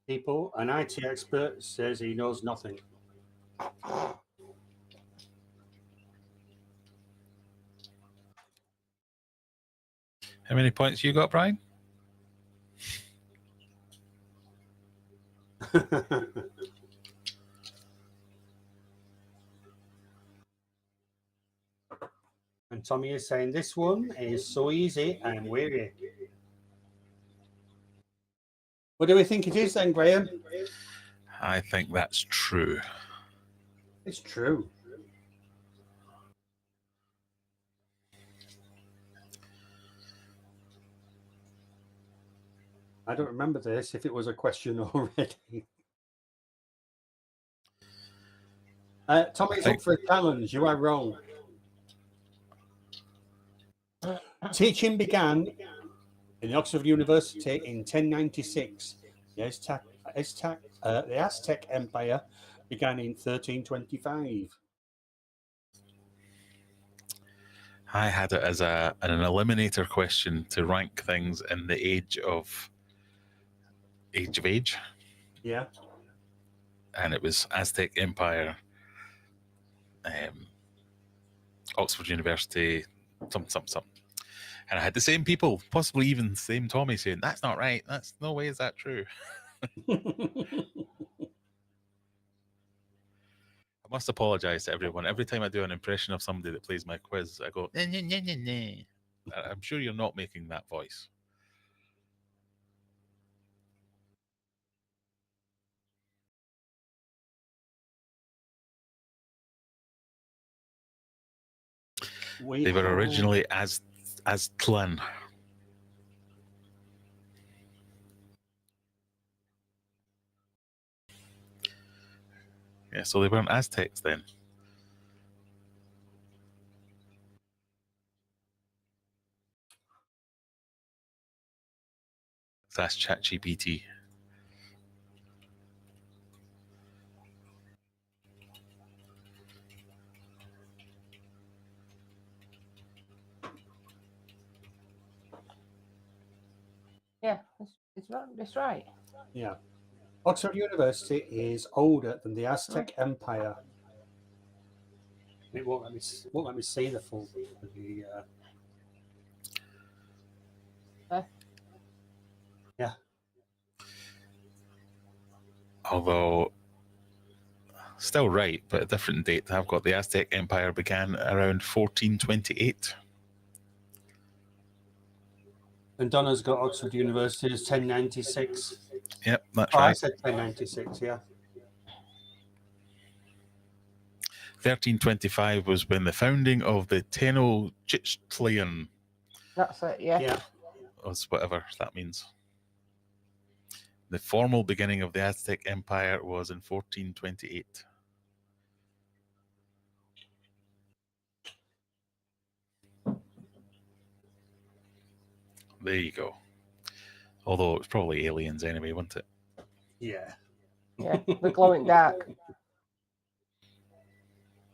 People, an IT expert says he knows nothing. How many points you got, Brian? And Tommy is saying, this one is so easy, I'm weary. What do we think it is then, Graeme? I think that's true. It's true. I don't remember this if it was a question already. Tommy's up for a challenge. You are wrong. Teaching began in the Oxford University in 1096. The Aztec Empire began in 1325. I had it as an eliminator question to rank things in the age of age. Yeah. And it was Aztec Empire, Oxford University, some. And I had the same people, possibly even the same Tommy, saying, that's not right. That's no way is that true. I must apologize to everyone. Every time I do an impression of somebody that plays my quiz, I go, nah, nah, nah, nah, nah. I'm sure you're not making that voice. They were originally Aztlan. Yeah, so they weren't Aztecs then. That's ChatGPT. Yeah, it's right. Yeah. Oxford University is older than the Aztec Empire. It won't let me see the full. Yeah. Although, still right, but a different date. I've got the Aztec Empire began around 1428. And Donna's got Oxford University as 1096. Yep, that's Oh, I right. said 1096, yeah. 1325 was when the founding of the Tenochtitlan, That's it, yeah. Yeah. was whatever that means. The formal beginning of the Aztec Empire was in 1428. There you go. Although it's probably aliens anyway, wasn't it? Yeah. Yeah, the glowing dark.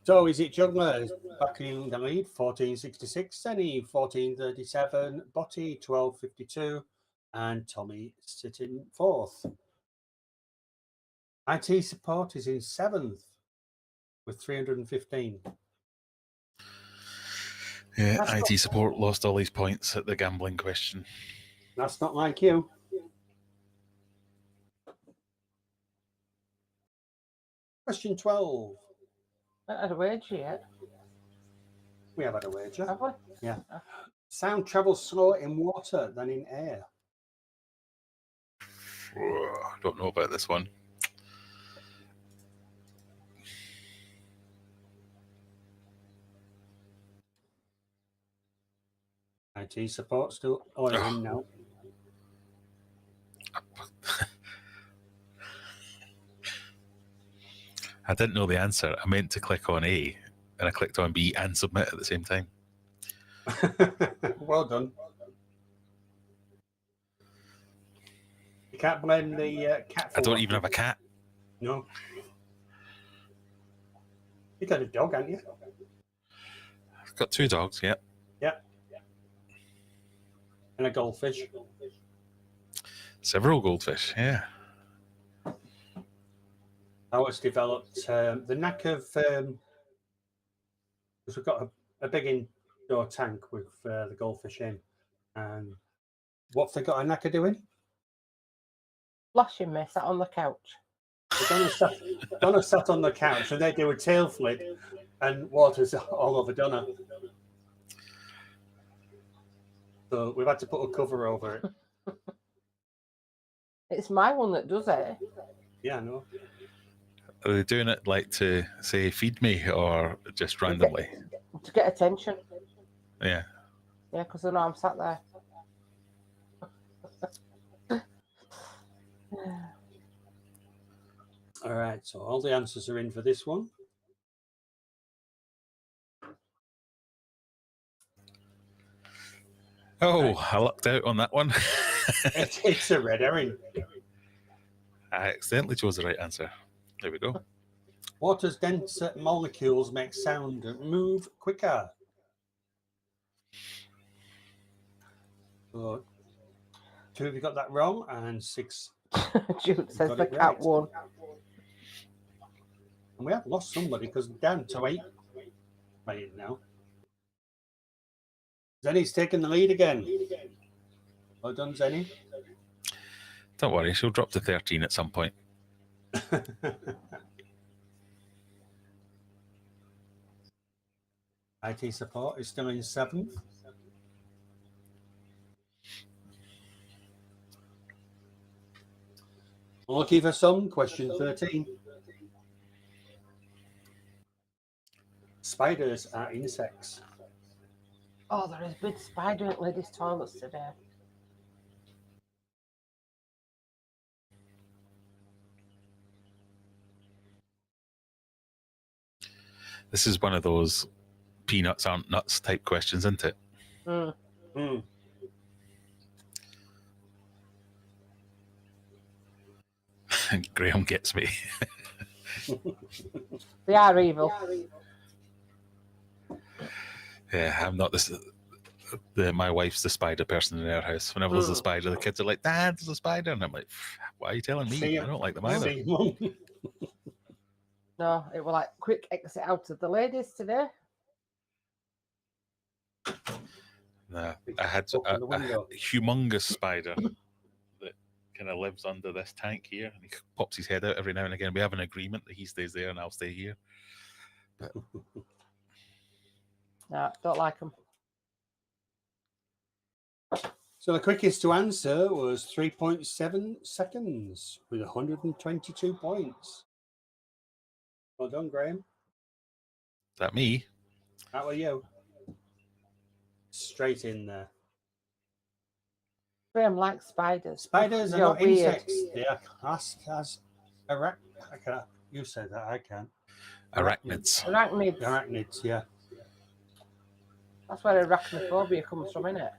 So is it Jungler back in the lead, 1466, Senny 1437, Botti 1252, and Tommy sitting fourth. IT support is in seventh with 315. Yeah, That's IT support lost all these points at the gambling question. That's not like you. Question 12. Not had a wager yet, We have had a wager. have we? Yeah. Sound travels slower in water than in air. Don't know about this one. IT support still. Oh, it's in now. I didn't know the answer. I meant to click on A, and I clicked on B and submit at the same time. Well done. You can't blame the cat. I don't even have a cat. No. You got a dog, haven't you? I've got 2 dogs, yeah. Yeah. And a goldfish. Several goldfish, yeah. How it's developed the knack of because we've got a big indoor tank with the goldfish in, and what have they got a knack of doing? Flashing me, sat on the couch. Donna sat on the couch and they do a tail flip and water's all over Donna. So we've had to put a cover over it. It's my one that does it. Yeah, I know. Are they doing it like to say feed me or just randomly? To get attention. Yeah. Yeah, because I know I'm sat there. All right, so all the answers are in for this one. Oh, I lucked out on that one. It's a red herring. I accidentally chose the right answer. There we go. Water's dense molecules make sound move quicker. So 2 of you got that wrong, and 6. Jude says Got the it cat right. won. And we have lost somebody because down to 8 playing now. Zenny's taking the lead again. Well done, Zenny. Don't worry, she'll drop to 13 at some point. IT support is still in 7th. Lucky for some, question 13. Spiders are insects. Oh, there is a big spider in ladies' toilets today. This is one of those peanuts aren't nuts type questions, isn't it? Mm. Mm. Graeme gets me. They are evil. Yeah, I'm not this. My wife's the spider person in our house. Whenever there's a spider, the kids are like, "Dad, there's a spider," and I'm like, "Why are you telling me? I don't like them either." No, it was like quick exit out of the ladies today. No, I had a humongous spider that kind of lives under this tank here, and he pops his head out every now and again. We have an agreement that he stays there and I'll stay here. But No, don't like them. So the quickest to answer was 3.7 seconds with 122 points. Well done, Graham. Is that me? How are you? Straight in there. Graham likes spiders. Spiders are You're not weird. insects. They are classed as you said that, I can't. Arachnids. Arachnids. Arachnids, yeah. That's where arachnophobia comes from, isn't it?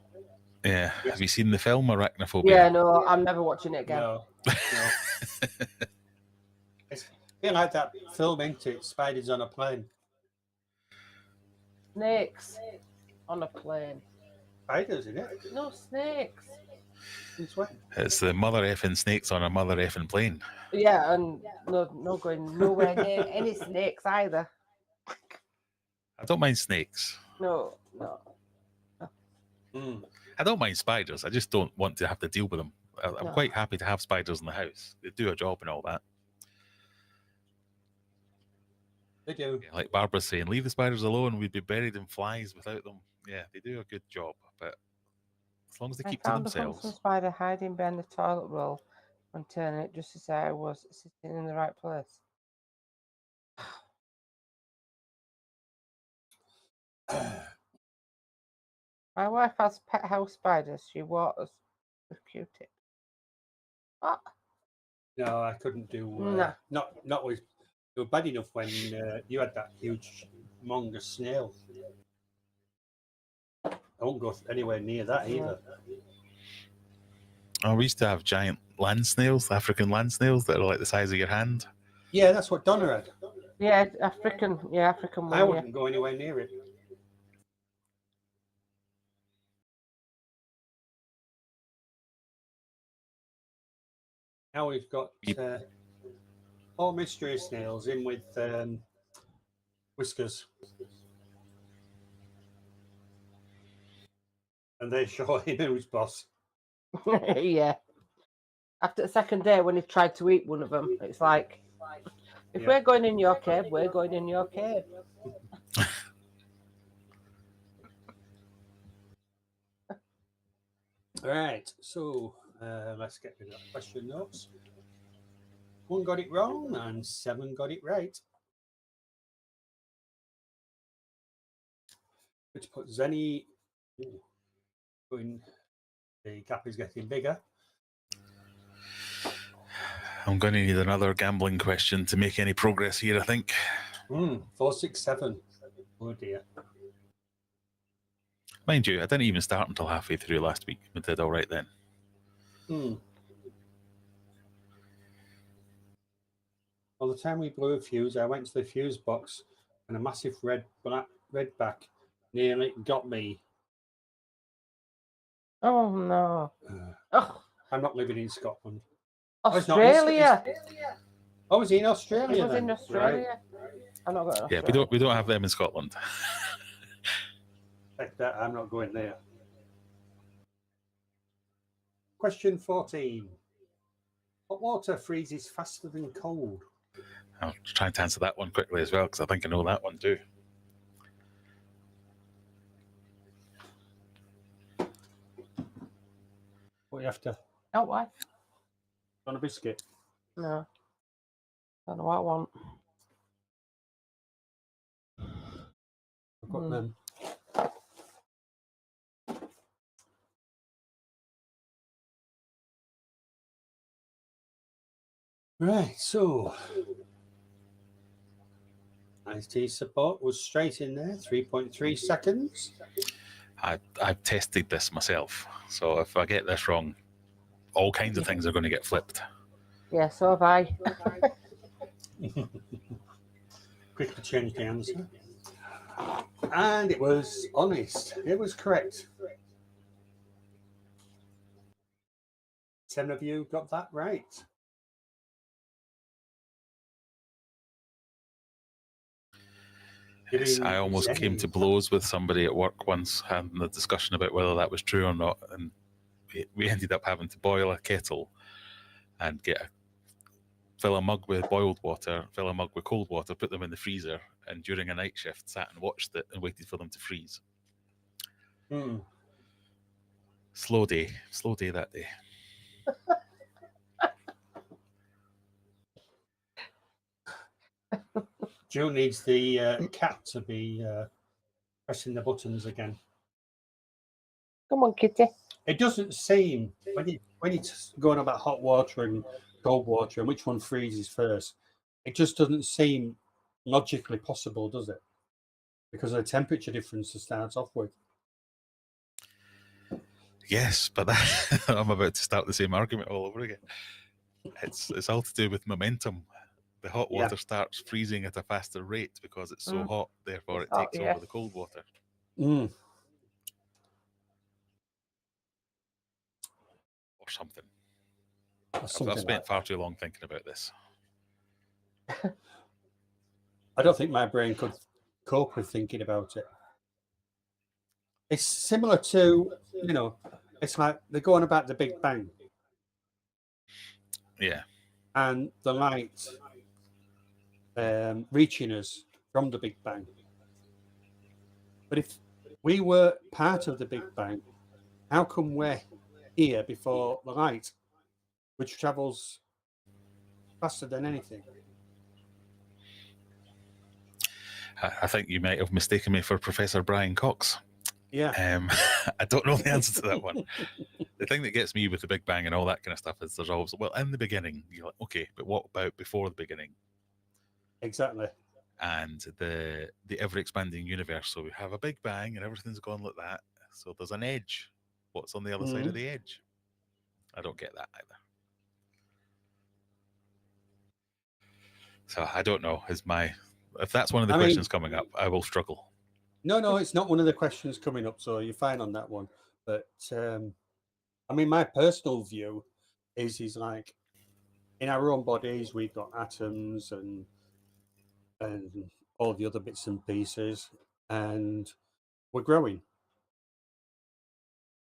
Yeah. Have you seen the film Arachnophobia? Yeah, no, I'm never watching it again. No. It's a bit like that film, isn't it? Spiders on a plane. Snakes on a plane. Spiders, isn't it? No snakes. Since when? It's the mother effing snakes on a mother effing plane. Yeah, and no going nowhere near any snakes either. I don't mind snakes. No. I don't mind spiders. I just don't want to have to deal with them. I'm No. quite happy to have spiders in the house. They do a job and all that. They do. Yeah, like Barbara's saying, leave the spiders alone. We'd be buried in flies without them. Yeah, they do a good job, but as long as they keep to I found a themselves. handsome spider hiding behind the toilet roll and turning it just to say I was sitting in the right place. My wife has pet house spiders. She waters with Q-tip. What? No, I couldn't do. Nah. Not with. They were bad enough when you had that huge humongous snail. I won't go anywhere near that either. Oh, we used to have giant land snails, African land snails that are like the size of your hand. Yeah, that's what Donna had. Yeah, African one. I wouldn't go anywhere near it. Now we've got all mystery snails in with Whiskers. And they show him who's boss. Yeah. After the second day, when he tried to eat one of them, it's like, if we're going in your cave, we're going in your cave. Right, so let's get rid of that question notes. 1 got it wrong and 7 got it right. Which puts Zenny going. The gap is getting bigger. I'm going to need another gambling question to make any progress here, I think. 4, 6, 7. Oh dear. Mind you, I didn't even start until halfway through last week. We did all right then. Well, the time we blew a fuse, I went to the fuse box and a massive redback nearly got me. Oh no. I'm not living in Scotland. Australia. Oh, was he in Australia? He was then? in Australia. I'm not going to Yeah, Australia. we don't have them in Scotland. Like that, I'm not going there. Question 14. Hot water freezes faster than cold. I'll try to answer that one quickly as well, because I think I know that one too. What you have to? Oh, why? On a biscuit. No. Don't know what I want. I've got them. Right, so IT support was straight in there, 3.3 seconds. I've tested this myself, so if I get this wrong, all kinds of things are going to get flipped. Yeah, so have I. Quickly change the answer. And it was honest. It was correct. 7 of you got that right. Yes, I almost came to blows with somebody at work once, having a discussion about whether that was true or not, and we ended up having to boil a kettle and fill a mug with boiled water, fill a mug with cold water, put them in the freezer, and during a night shift sat and watched it and waited for them to freeze. Slow day that day. Joe needs the cat to be pressing the buttons again. Come on, kitty. It doesn't seem when you're going about hot water and cold water and which one freezes first. It just doesn't seem logically possible, does it? Because of the temperature difference to start off with. Yes, but I'm about to start the same argument all over again. It's all to do with momentum. The hot water starts freezing at a faster rate because it's so hot, therefore it takes over the cold water. Mm. Or something. Or something I've spent like far too long thinking about this. I don't think my brain could cope with thinking about it. It's similar to, it's like they're going about the Big Bang. Yeah. And the light reaching us from the Big Bang. But if we were part of the Big Bang, how come we're here before the light, which travels faster than anything? I think you might have mistaken me for Professor Brian Cox. Yeah. I don't know the answer to that one. The thing that gets me with the Big Bang and all that kind of stuff is there's always, well, in the beginning, you're like, okay, but what about before the beginning? Exactly. And the ever-expanding universe. So we have a Big Bang and everything's gone like that. So there's an edge. What's on the other side of the edge? I don't get that either. So I don't know. If that's one of the questions coming up, I will struggle. No, it's not one of the questions coming up, so you're fine on that one. But my personal view is like in our own bodies we've got atoms and all the other bits and pieces, and we're growing.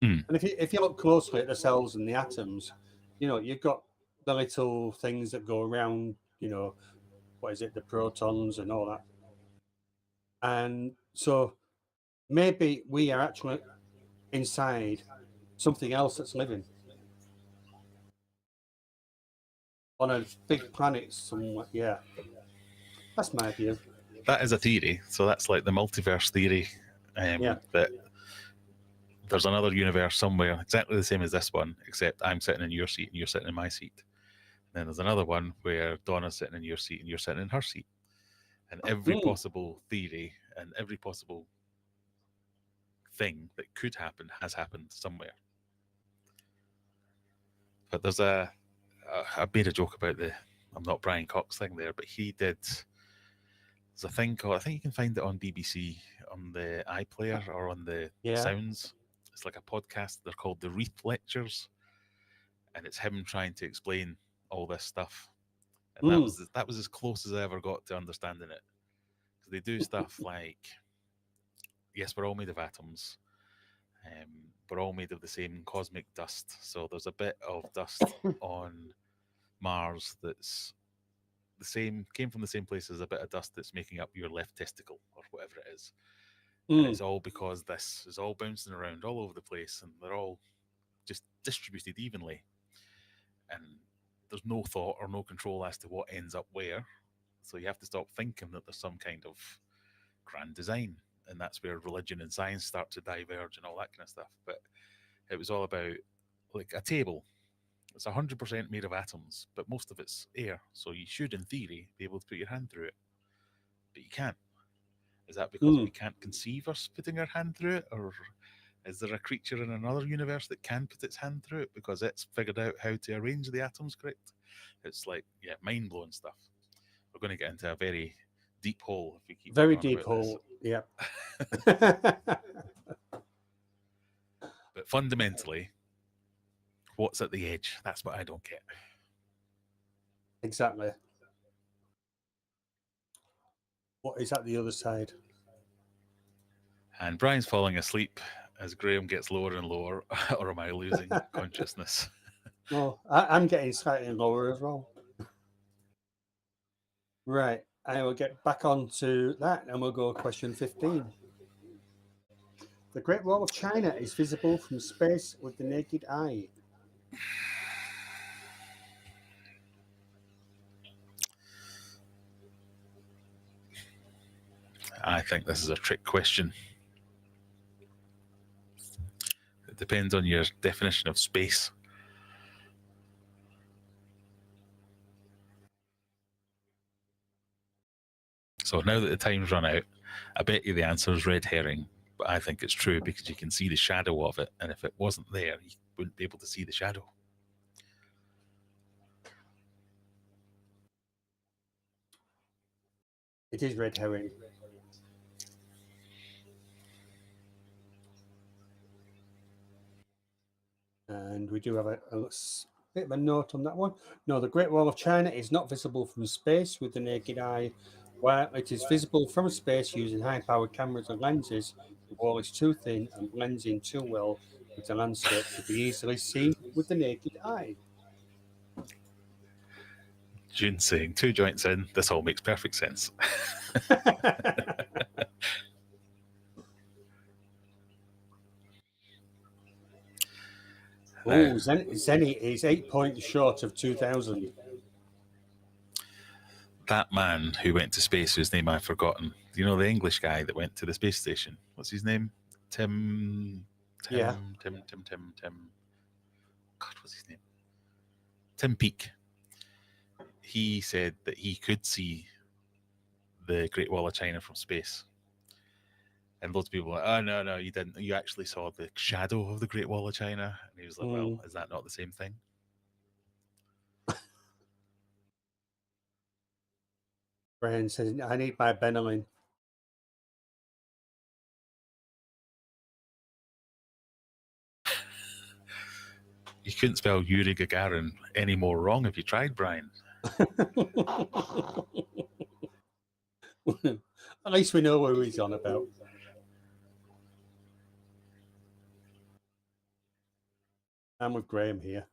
And if you look closely at the cells and the atoms, you've got the little things that go around, what is it, the protons and all that. And so maybe we are actually inside something else that's living on a big planet somewhere. Yeah, that's my view. That is a theory. So that's like the multiverse theory. That there's another universe somewhere exactly the same as this one, except I'm sitting in your seat and you're sitting in my seat. And then there's another one where Donna's sitting in your seat and you're sitting in her seat. And every possible theory and every possible thing that could happen has happened somewhere. But there's I made a joke about I'm not Brian Cox thing there, but he did. There's a thing called, I think you can find it on BBC, on the iPlayer or on the Sounds. It's like a podcast. They're called the Reith Lectures. And it's him trying to explain all this stuff. And that was as close as I ever got to understanding it. Because they do stuff like, yes, we're all made of atoms. We're all made of the same cosmic dust. So there's a bit of dust on Mars that's came from the same place as a bit of dust that's making up your left testicle or whatever it is. And it's all because this is all bouncing around all over the place and they're all just distributed evenly. And there's no thought or no control as to what ends up where. So you have to stop thinking that there's some kind of grand design. And that's where religion and science start to diverge and all that kind of stuff. But it was all about like a table. It's 100% made of atoms, but most of it's air. So you should, in theory, be able to put your hand through it. But you can't. Is that because we can't conceive us putting our hand through it? Or is there a creature in another universe that can put its hand through it because it's figured out how to arrange the atoms correct? It's like, mind-blowing stuff. We're going to get into a very deep hole if we keep very deep hole. This. Yeah. But fundamentally, what's at the edge? That's what I don't get. Exactly. What is at the other side? And Brian's falling asleep as Graeme gets lower and lower, or am I losing consciousness? No, I'm getting slightly lower as well. Right, I will get back onto that and we'll go question 15. The Great Wall of China is visible from space with the naked eye. I think this is a trick question. It depends on your definition of space. So now that the time's run out, I bet you the answer is red herring. But I think it's true because you can see the shadow of it. And if it wasn't there, you wouldn't be able to see the shadow. It is red herring. And we do have a bit of a note on that one. No, the Great Wall of China is not visible from space with the naked eye. While it is visible from space using high-powered cameras and lenses, the wall is too thin and blends in too well with the landscape to be easily seen with the naked eye. June saying 2 joints in, this all makes perfect sense. Oh, Zenny is 8 points short of 2000. That man who went to space, whose name I've forgotten. Do you know the English guy that went to the space station? What's his name? Tim. God, what's his name? Tim Peake. He said that he could see the Great Wall of China from space. And loads of people were like, oh, no, you didn't. You actually saw the shadow of the Great Wall of China. And he was like, well, is that not the same thing? Brian says, I need my Benelin. You couldn't spell Yuri Gagarin any more wrong if you tried, Brian. At least we know who he's on about. I'm with Graeme here.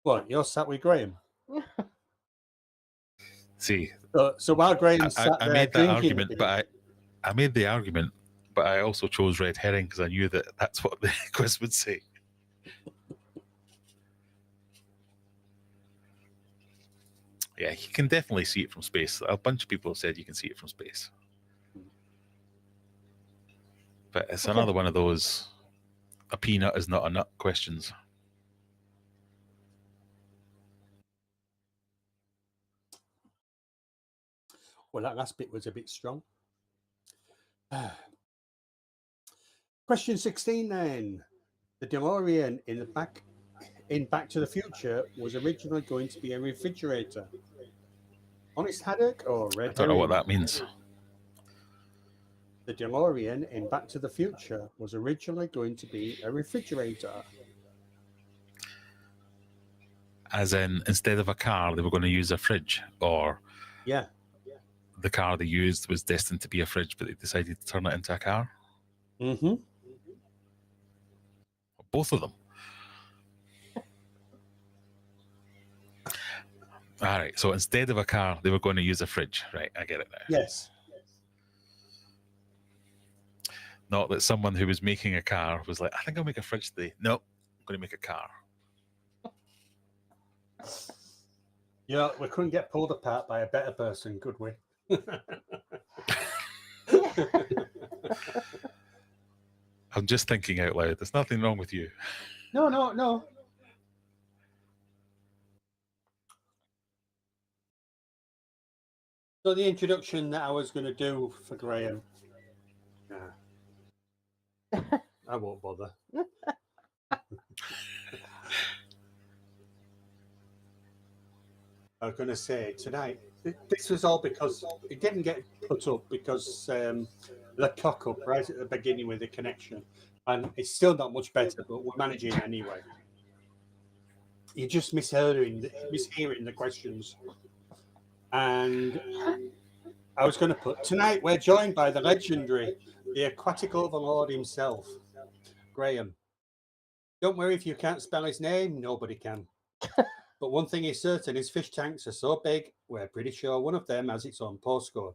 What, you're sat with Graeme? See, so while Graeme sat I there made that drinking argument, but I made the argument, but I also chose red herring because I knew that that's what the quiz would say. Yeah, you can definitely see it from space. A bunch of people have said you can see it from space. But it's another one of those a peanut is not a nut questions. Well, that last bit was a bit strong. Question 16 then. The DeLorean in Back to the Future was originally going to be a refrigerator. Honest Haddock or Red Herring? I don't know what that means. The DeLorean in Back to the Future was originally going to be a refrigerator. As in, instead of a car, they were going to use a fridge, or yeah, the car they used was destined to be a fridge, but they decided to turn it into a car. Mm-hmm. Both of them. All right, so instead of a car, they were going to use a fridge. Right, I get it now. Yes. Not that someone who was making a car was like, I think I'll make a fridge today. No, I'm going to make a car. You know, we couldn't get pulled apart by a better person, could we? I'm just thinking out loud. There's nothing wrong with you. No. So the introduction that I was going to do for Graeme. I won't bother. I was going to say tonight, this was all because it didn't get put up because the cock up right at the beginning with the connection. And it's still not much better, but we're managing anyway. You're just mishearing the questions. And I was going to put, tonight we're joined by the legendary, the aquatic overlord himself, Graeme. Don't worry if you can't spell his name, nobody can. But one thing is certain, his fish tanks are so big, we're pretty sure one of them has its own postcode.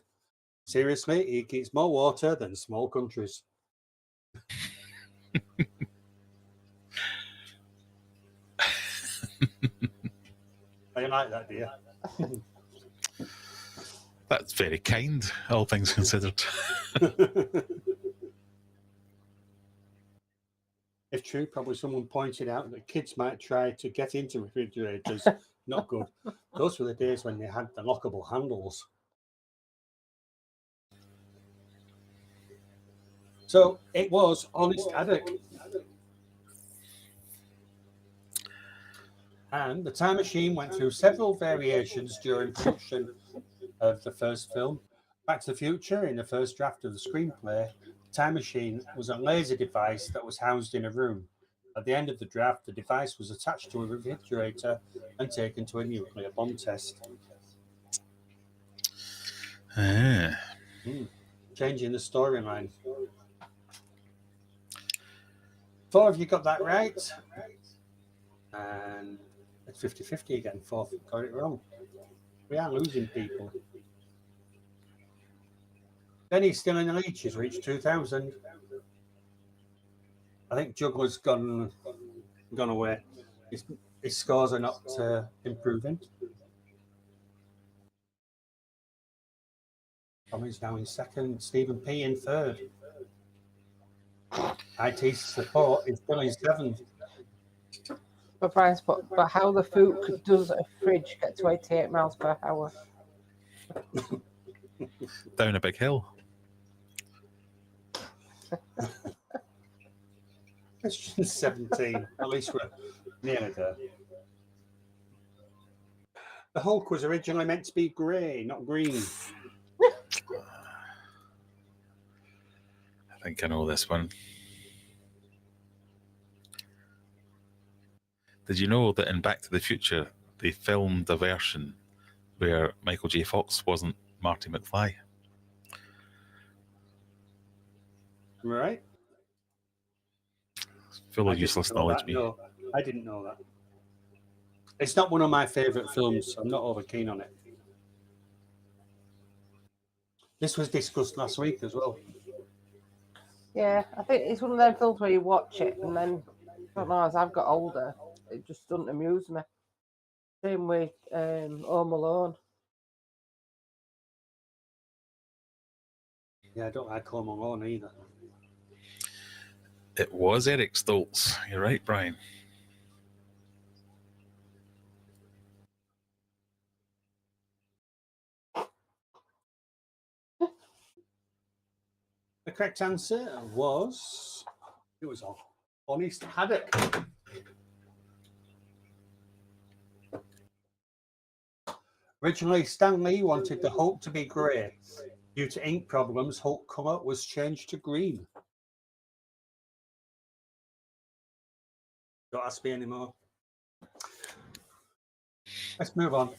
Seriously, he keeps more water than small countries. I like that, do you? That's very kind, all things considered. If true, probably someone pointed out that kids might try to get into refrigerators. Not good. Those were the days when they had the lockable handles. So it was Honest Haddock. And the time machine went through several variations during production of the first film. Back to the Future, in the first draft of the screenplay, the time machine was a laser device that was housed in a room. At the end of the draft, the device was attached to a refrigerator and taken to a nuclear bomb test. Changing the storyline. 4 of you got that right. And it's 50-50 again. 4 got it wrong. We are losing people. Benny's still in the lead. She's reached 2,000. I think Juggler's gone away. His scores are not improving. Tommy's now in second. Stephen P in third. IT support is still in seventh. But Brian's but how the Fook does a fridge get to 88 miles per hour? Down a big hill. Question 17. At least we're nearly there. The Hulk was originally meant to be grey, not green. I think I know this one. Did you know that in Back to the Future, they filmed a version where Michael J. Fox wasn't Marty McFly? Right? Full of useless knowledge, me. No, I didn't know that. It's not one of my favourite films, so I'm not over keen on it. This was discussed last week as well. Yeah, I think it's one of them films where you watch it and then, I don't know, as I've got older, it just doesn't amuse me. Same with Home Alone. Yeah, I don't like Home Alone either. It was Eric Stoltz. You're right, Brian. The correct answer was Honest Haddock. Originally, Stan Lee wanted the Hulk to be grey. Due to ink problems, Hulk colour was changed to green. Don't ask me anymore. Let's move on.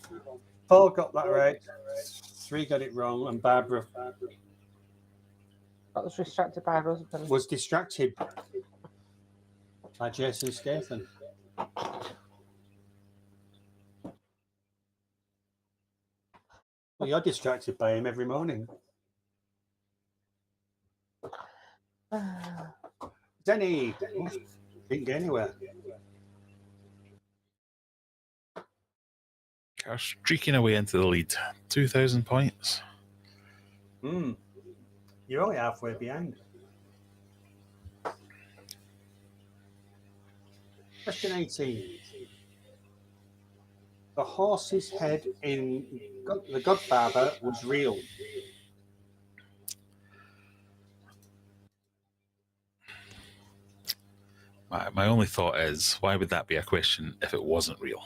Paul got that right. 3 got it wrong, and Barbara Was distracted by her husband. was distracted by Jason Statham. Well, you're distracted by him every morning. Denny didn't get anywhere. Are streaking away into the lead. 2,000 points. You're only halfway behind. Question 18. The horse's head in The Godfather was real. My only thought is, why would that be a question if it wasn't real?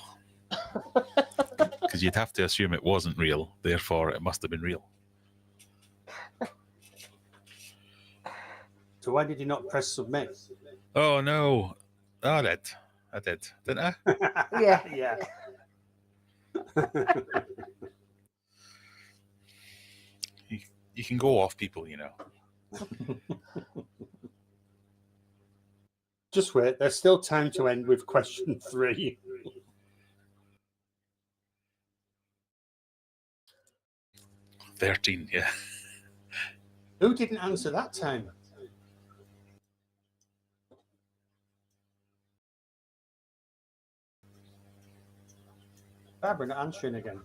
Because you'd have to assume it wasn't real, therefore it must have been real. So why did you not press submit? Oh no. Oh, I did, didn't I? Yeah. Yeah. You can go off people, you know. Just wait, there's still time to end with question 3. $13, yeah. Who didn't answer that time? Barbara not answering again.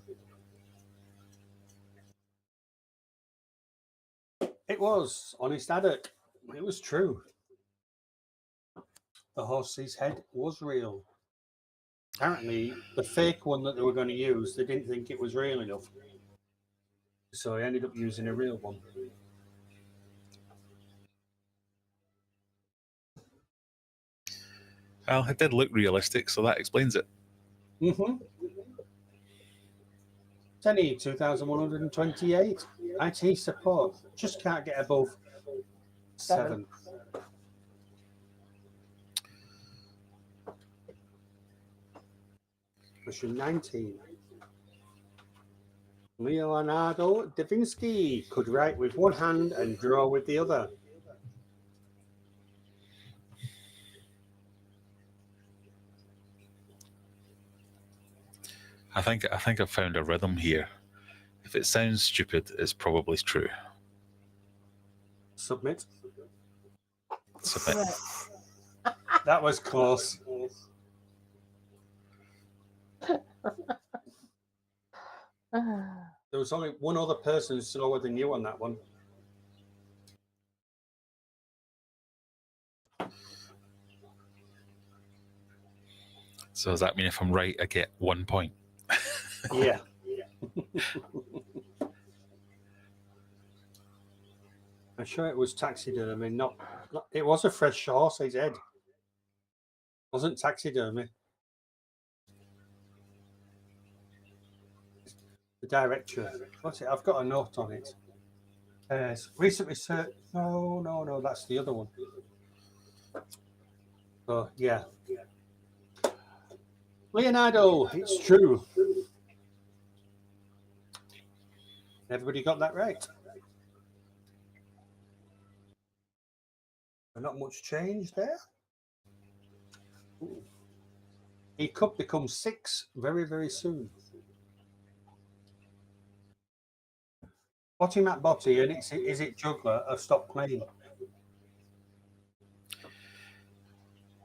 It was Honest Haddock. It was true. The horse's head was real. Apparently, the fake one that they were going to use, they didn't think it was real enough. So I ended up using a real one. Well, it did look realistic, so that explains it. Tenny, 2,128. IT support. Just can't get above 7. Question 19. Leonardo da Vinci could write with one hand and draw with the other. I think I've found a rhythm here. If it sounds stupid, it's probably true. Submit. Submit. That was close. There was only one other person slower than you on that one. So does that mean if I'm right, I get 1 point? Yeah. I'm sure it was taxidermy, not it was a fresh horse's head. It wasn't taxidermy. The director. What's it? I've got a note on it. Recent research. No, that's the other one. Oh, yeah. Leonardo, it's true. Everybody got that right. Not much change there. Ooh. He could become 6 very, very soon. Botty Matt Botty, and is it Juggler have stopped playing?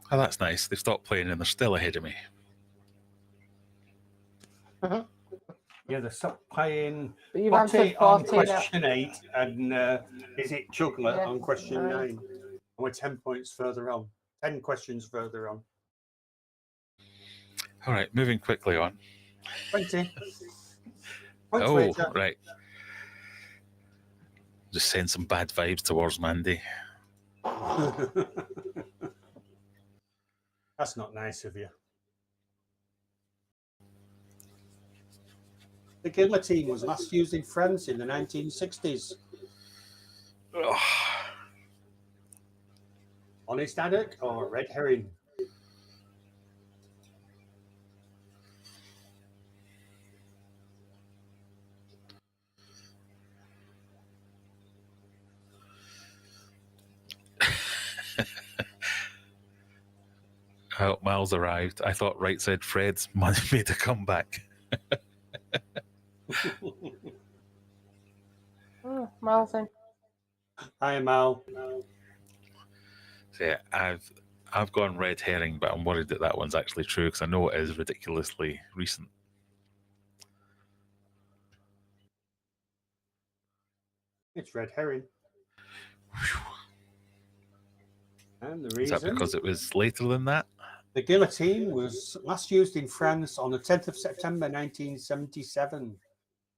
Oh, that's nice. They've stopped playing and they're still ahead of me. Yeah, they stopped playing Botty on question 8 and is it Juggler on question 9? And we're 10 points further on. 10 questions further on. All right, moving quickly on. 20. Points later. Right. Just send some bad vibes towards Mandy. That's not nice of you. The guillotine was last used in France in the 1960s. Ugh. Honest Haddock or Red Herring? Oh, Miles arrived. I thought Right said Fred's made a comeback. Miles in. Hi, Mal. So yeah, I've gone Red Herring, but I'm worried that that one's actually true because I know it is ridiculously recent. It's Red Herring. Whew. And the reason? Is that because it was later than that? The guillotine was last used in France on the 10th of September 1977.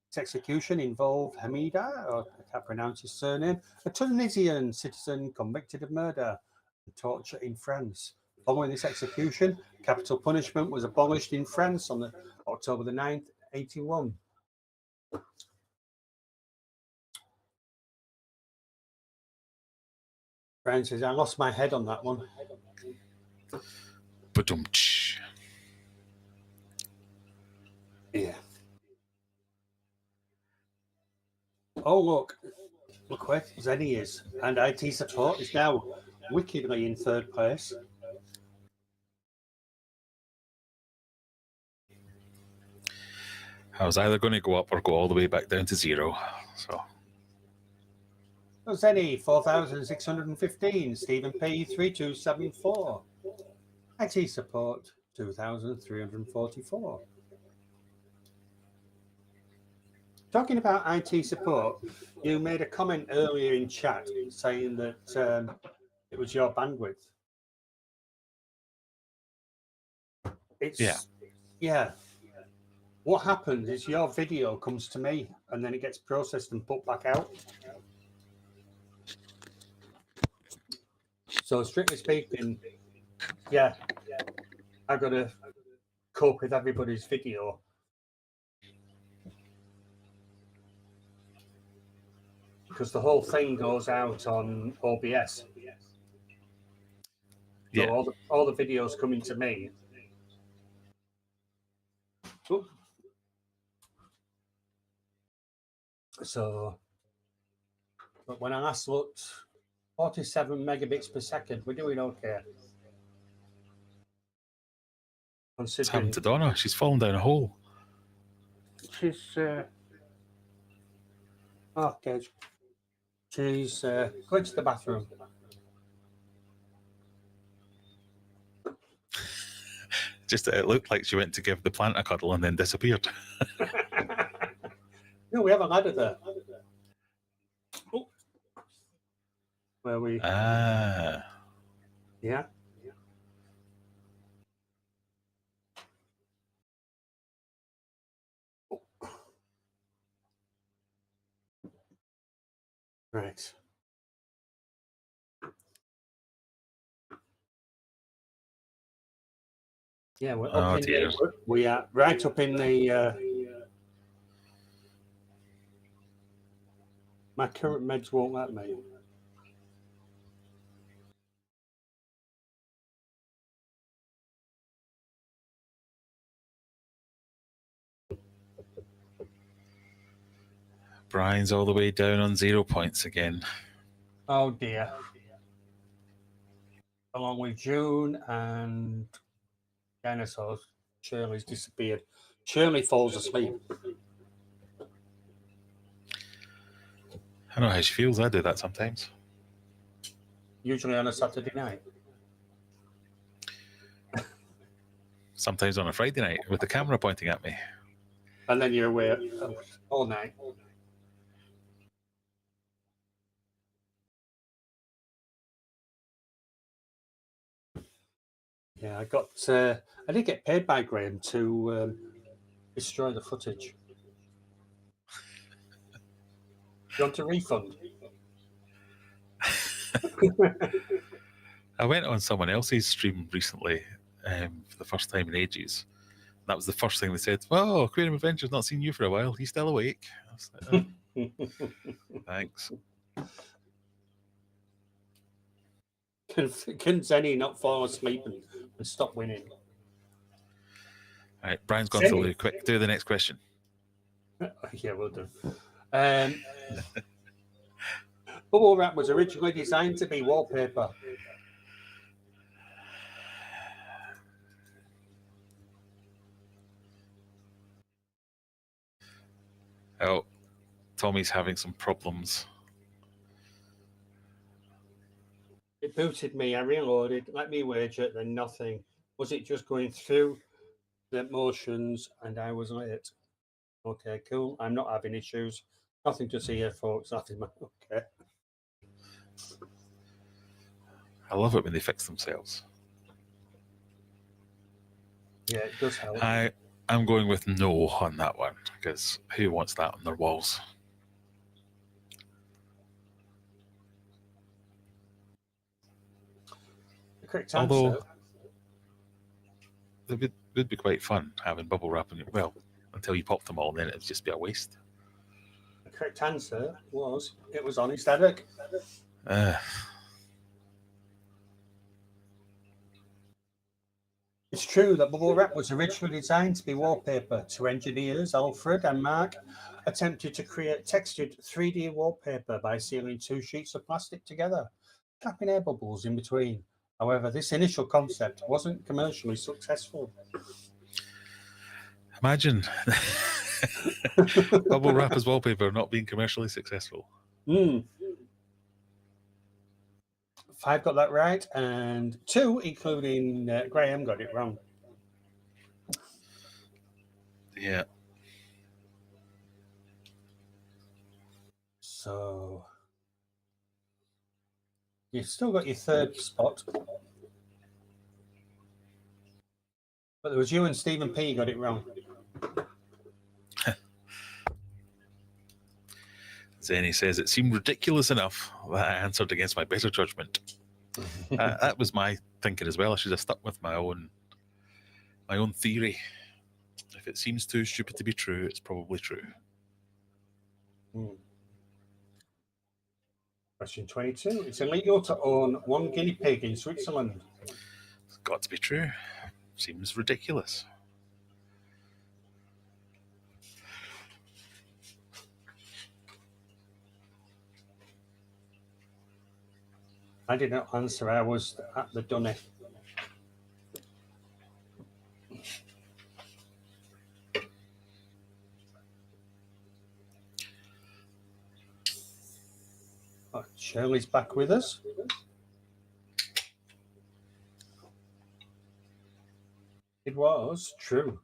Its execution involved Hamida, or I can't pronounce his surname, a Tunisian citizen convicted of murder and torture in France. Following this execution, capital punishment was abolished in France on October the 9th, 81. Brian says, I lost my head on that one. Ba-dum-tsh. Yeah. Oh, look where Zenny is. And IT support is now wickedly in 3rd place. I was either going to go up or go all the way back down to 0. So Zenny, 4,615. Stephen P, 3,274. IT support, 2,344. Talking about IT support, you made a comment earlier in chat saying that it was your bandwidth. Yeah. What happens is your video comes to me and then it gets processed and put back out. So strictly speaking, yeah, I've got to cope with everybody's video. Because the whole thing goes out on OBS. Yeah. So all the videos coming to me. Ooh. So, but when I last looked, 47 megabits per second, we're doing okay. What's happened to Donna? She's fallen down a hole. She's okay. She's going to the bathroom. Just it looked like she went to give the plant a cuddle and then disappeared. No, we have a ladder there. Oh. Where we? Ah. Yeah. Right. Yeah, we're up in the, we are right up in the my current meds won't let me. Brian's all the way down on 0 points again. Oh dear. Along with June and dinosaurs, Shirley's disappeared. Shirley falls asleep. I don't know how she feels. I do that sometimes. Usually on a Saturday night. Sometimes on a Friday night with the camera pointing at me. And then you're awake all night. Yeah, I did get paid by Graeme to destroy the footage. You want a refund? I went on someone else's stream recently for the first time in ages. That was the first thing they said. "Well, Aquarium Adventures, not seen you for a while. He's still awake." I was like, oh, thanks. Can Zenny not fall asleep and stop winning? All right, Brian's gone through quick. Do the next question. Yeah, we'll do. Bubble wrap was originally designed to be wallpaper. Oh, Tommy's having some problems. It booted me. I reloaded. Let me wager, then nothing. Was it just going through the motions and I was late? Okay, cool. I'm not having issues. Nothing to see here, folks. Nothing. Okay. I love it when they fix themselves. Yeah, it does help. I'm going with no on that one because who wants that on their walls? The correct Although answer. it would be quite fun having bubble wrap in it. Well, until you pop them all, then it would just be a waste. The correct answer was it was Honest Haddock. It's true that bubble wrap was originally designed to be wallpaper. Two engineers, Alfred and Mark, attempted to create textured 3D wallpaper by sealing two sheets of plastic together, trapping air bubbles in between. However, this initial concept wasn't commercially successful. Imagine bubble wrap as wallpaper not being commercially successful. 5 got that right, and 2, including Graeme, got it wrong. Yeah. So you've still got your third spot. But there was you and Stephen P got it wrong. Zenny says, it seemed ridiculous enough that I answered against my better judgment. That was my thinking as well. I should have stuck with my own theory. If it seems too stupid to be true, it's probably true. Question 22. It's illegal to own one guinea pig in Switzerland. It's got to be true. Seems ridiculous. I didn't answer. I was at the dunny. Oh, Shirley's back with us. It was true.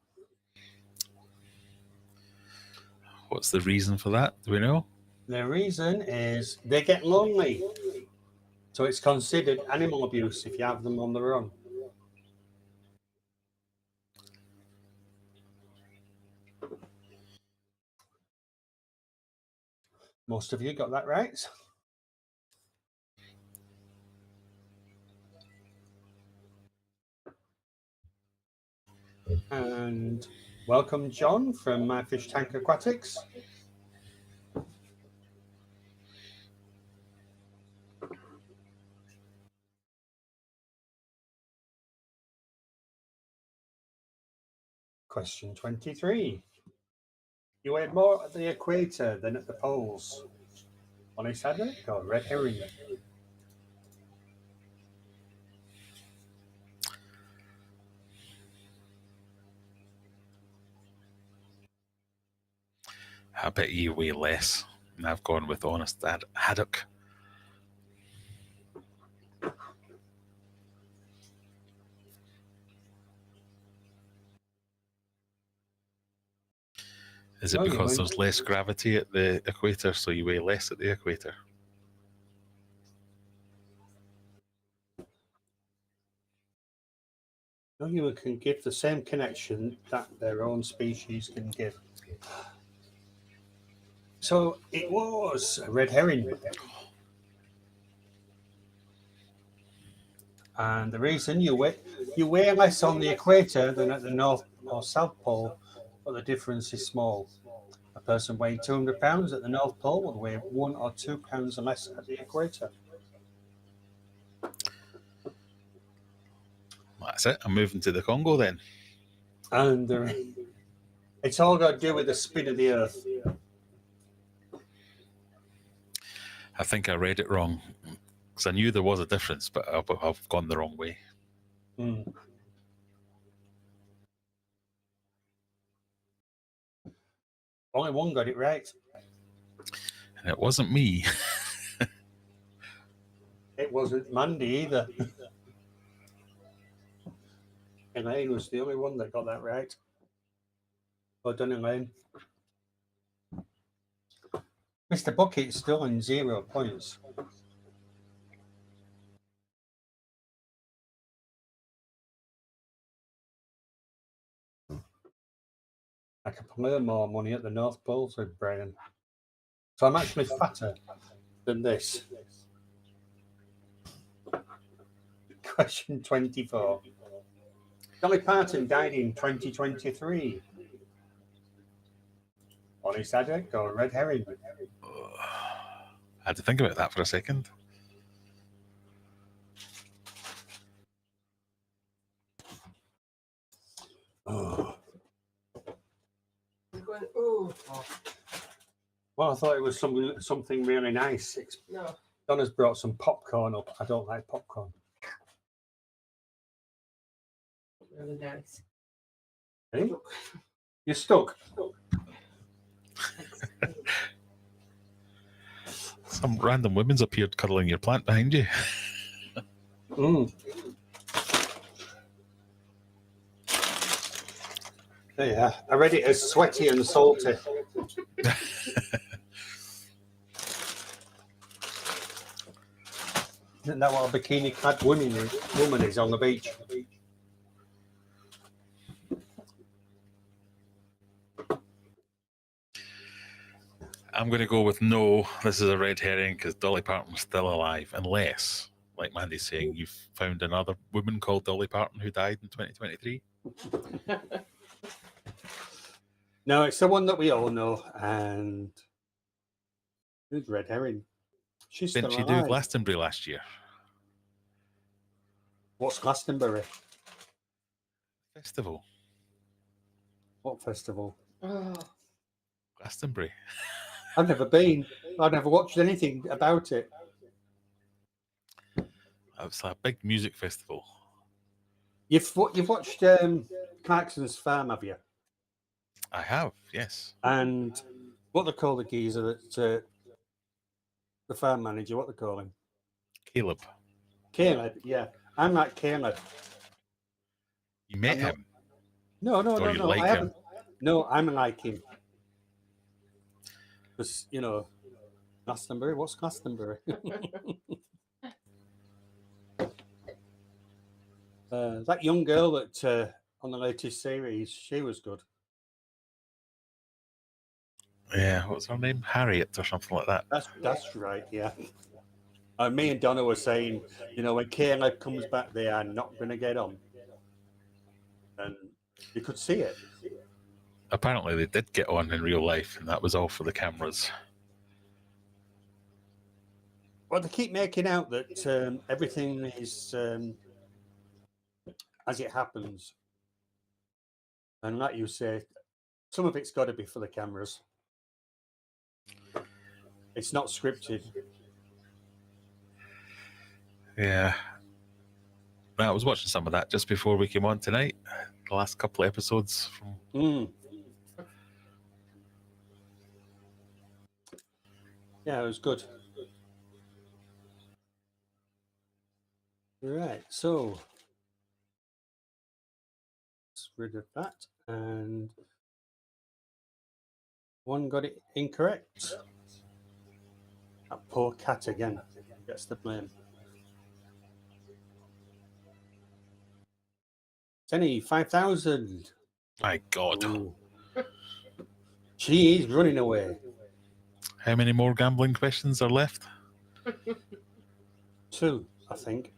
What's the reason for that? Do we know? The reason is they get lonely. So it's considered animal abuse if you have them on their own. Most of you got that right. And welcome, John, from My Fish Tank Aquatics. Question 23. You weighed more at the equator than at the poles. Honest Haddock or Red Herring? I bet you weigh less. And I've gone with Honest Haddock. Is it because there's less gravity at the equator, so you weigh less at the equator? No, you can give the same connection that their own species can give. So it was a red herring. And the reason you weigh less on the equator than at the North or South Pole, but the difference is small. A person weighing 200 pounds at the North Pole would weigh 1 or 2 pounds less at the equator. That's it. I'm moving to the Congo then. And it's all got to do with the spin of the Earth. I think I read it wrong because I knew there was a difference, but I've gone the wrong way. Only one got it right. And it wasn't me. It wasn't Mandy either. Elaine was the only one that got that right. Well done, Elaine. Mr. Bucket's still in 0 points. I could play more money at the North Pole, said Brian. So I'm actually fatter than this. Question 24. Dolly Parton died in 2023. Honest Haddock or Red Herring? I had to think about that for a second. Oh. I'm going, ooh. Well, I thought it was something really nice. No. Donna's brought some popcorn up. I don't like popcorn. Really nice. Hey? You're stuck. Some random women's appeared cuddling your plant behind you. Yeah, I read it as sweaty and salty. Isn't that what a bikini-clad woman is on the beach? I'm going to go with no. This is a red herring because Dolly Parton's still alive, unless, like Mandy's saying, you've found another woman called Dolly Parton who died in 2023. No, it's the one that we all know. And who's Red Herring? She's Didn't still she alive. do Glastonbury last year? What's Glastonbury? Festival. What festival? Oh, Glastonbury. I've never been. I've never watched anything about it. It's a big music festival. You've watched Clarkson's Farm, have you? I have, yes. And what they call the geezer that the farm manager? What they call him? Caleb. Caleb. Yeah, I'm like Caleb. You met I'm not- him? No, Or you like I him? haven't. No, I'm like him. Because Glastonbury. What's Glastonbury? That young girl that on the latest series, she was good. Yeah, what's her name? Harriet or something like that. That's right. Yeah. Me and Donna were saying, when Caleb comes back, they are not going to get on, and you could see it. Apparently they did get on in real life, and that was all for the cameras. Well, they keep making out that everything is as it happens, and like you say, some of it's got to be for the cameras. It's not scripted. Yeah. I was watching some of that just before we came on tonight. The last couple of episodes from. Yeah, it was good. Right, so let's rid of that, and one got it incorrect. That poor cat again gets the blame. Tenny, 5,000. My God. Ooh. She is running away. How many more gambling questions are left? 2, I think.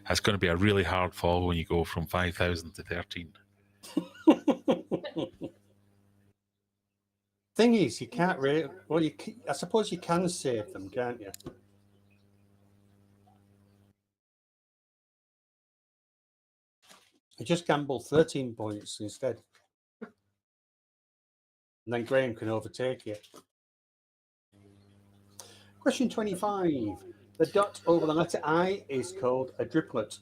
That's going to be a really hard fall when you go from 5,000 to 13. Thing is, you can't really. Well, I suppose you can save them, can't you? I just gamble 13 points instead. And then Graeme can overtake you. Question 25. The dot over the letter I is called a driplet.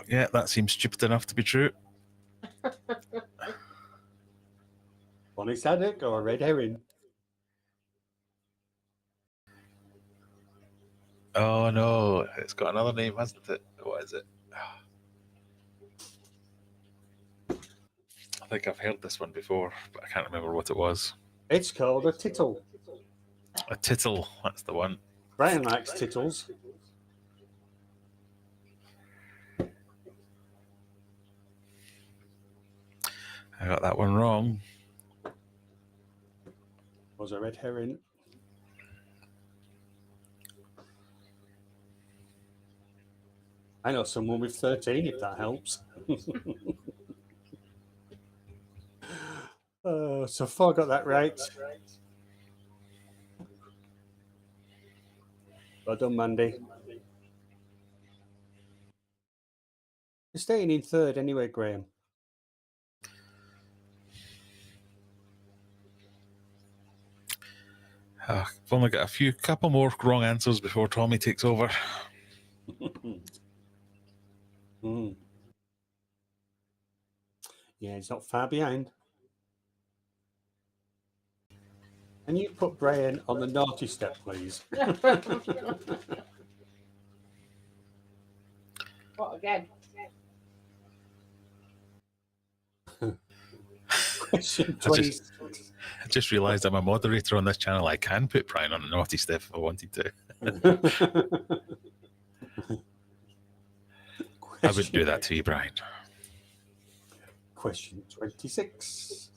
Yeah, that seems stupid enough to be true. Honest Haddock or a red herring? Oh no, it's got another name, hasn't it? What is it? I think I've heard this one before, but I can't remember what it was. It's called a tittle. A tittle, that's the one. Brian likes tittles. I got that one wrong. Was a red herring. I know someone with 13, if that helps. So far, got that right. Well done, Mandy. You're staying in third anyway, Graeme. I've only got couple more wrong answers before Tommy takes over. Yeah, he's not far behind. Can you put Brian on the naughty step, please? what again? Question 20. I just realised I'm a moderator on this channel. I can put Brian on the naughty step if I wanted to. I wouldn't do that to you, Brian. Question 26.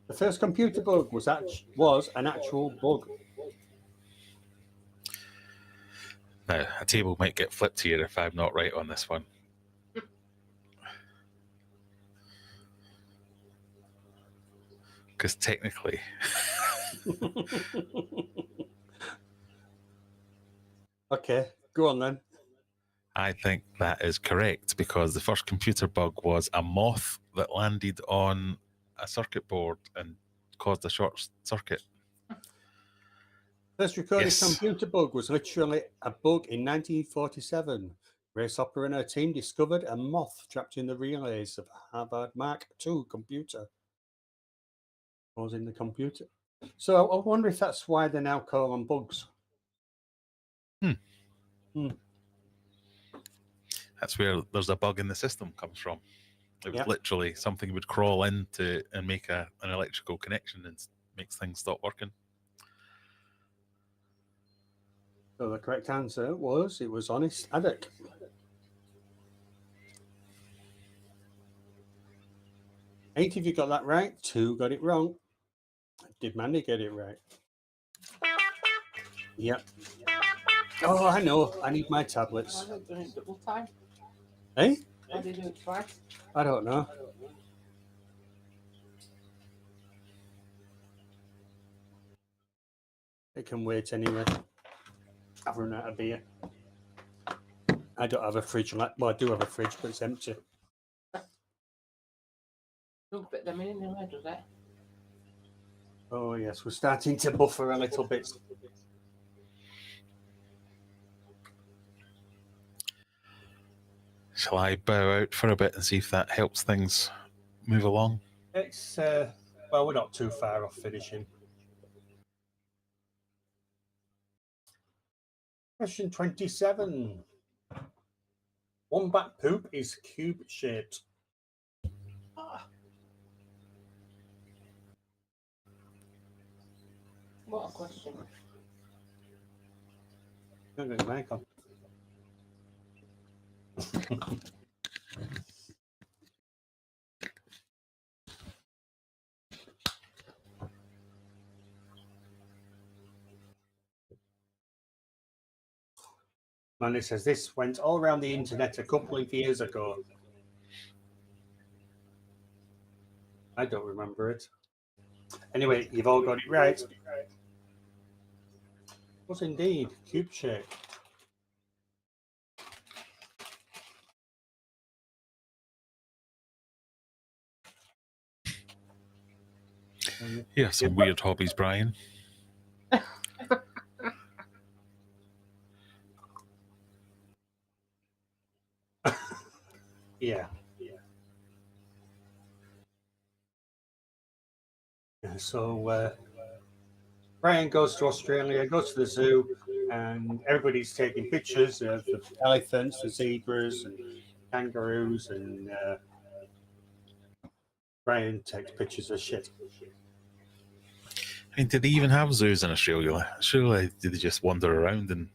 The first computer bug was an actual bug. Now, a table might get flipped here if I'm not right on this one. Because technically... Okay, go on then. I think that is correct, because the first computer bug was a moth that landed on a circuit board and caused a short circuit. First recorded Yes. computer bug was literally a bug in 1947. Grace Hopper and her team discovered a moth trapped in the relays of a Harvard Mark II computer. Causing the computer. So I wonder if that's why they now call them bugs. That's where there's a bug in the system comes from. It was literally something would crawl into and make an electrical connection and makes things stop working. So the correct answer was, it was Honest Haddock. Eight of you got that right, 2 got it wrong. Did Mandy get it right? Yep. Oh, I know. I need my tablets. Why did it double time? Eh? Why did you do it twice? I don't know. It can wait anyway. I've run out of beer. I don't have a fridge. Well, I do have a fridge, but it's empty. Don't fit them in anyway, does it? Oh, yes. We're starting to buffer a little bit. Shall I bow out for a bit and see if that helps things move along? It's, well, we're not too far off finishing. Question 27. Wombat poop is cube-shaped. What a question. Don't get the mic on. Mandy says this went all around the internet a couple of years ago. I don't remember it. Anyway, you've all got it right. It was indeed cube shape. You have some weird hobbies, Brian. Yeah. So Brian goes to Australia, goes to the zoo, and everybody's taking pictures of the elephants, the zebras, and kangaroos, and Brian takes pictures of shit. I mean, did they even have zoos in Australia? Surely did they just wander around and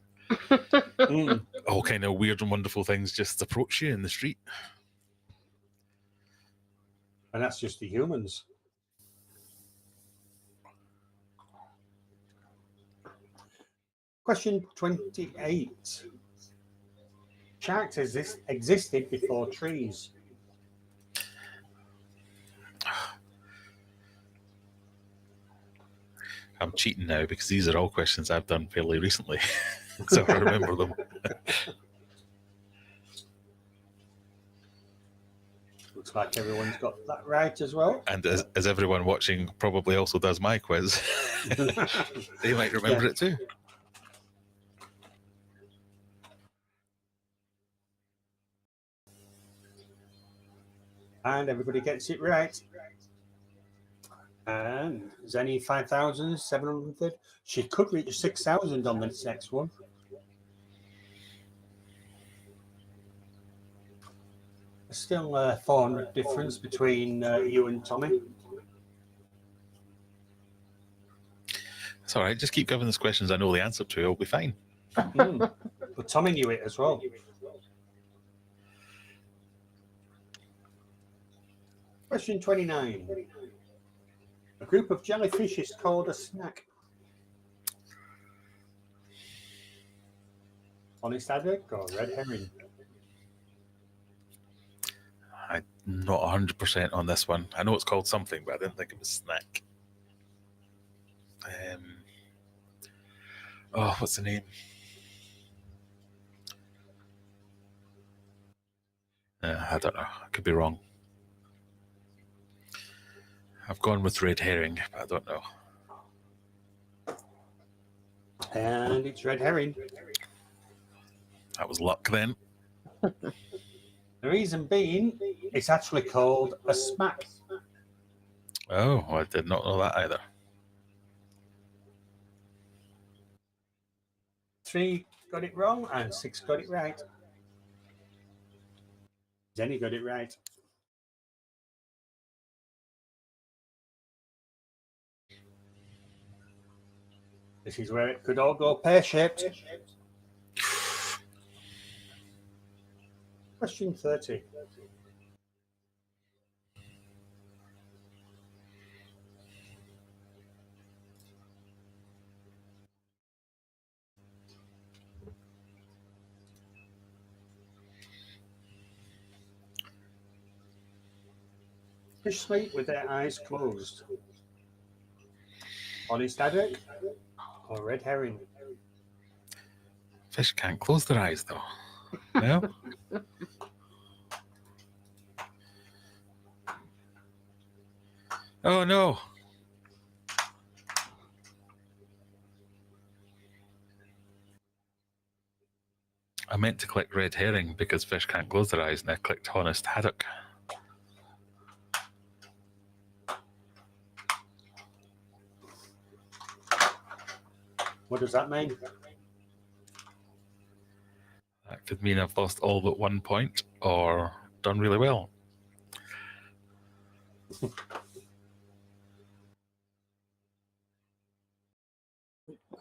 all kind of weird and wonderful things just approach you in the street? And that's just the humans. Question 28. Sharks existed before trees. I'm cheating now because these are all questions I've done fairly recently, so I remember them. Looks like everyone's got that right as well. And as everyone watching probably also does my quiz, they might remember it too. And everybody gets it right. And Zenny 5,700. She could reach 6,000 on this next one. There's still 400 difference between you and Tommy. It's all right. Just keep giving us questions I know the answer to. I'll be fine. But Tommy knew it as well. Question 29. A group of jellyfish is called a snack. Honest Haddock or Red Herring? I'm not 100% on this one. I know it's called something, but I didn't think it was snack. Oh, what's the name? I don't know. I could be wrong. I've gone with Red Herring, but I don't know. And it's Red Herring. That was luck then. The reason being, it's actually called a smack. Oh, I did not know that either. 3 got it wrong and 6 got it right. Jenny got it right. This is where it could all go pear-shaped. Question 30. Fish sleep with their eyes closed. Honest Haddock or Red Herring? Fish can't close their eyes, though. No? Oh, no. I meant to click Red Herring because fish can't close their eyes, and I clicked Honest Haddock. What does that mean? That could mean I've lost all but 1 point or done really well.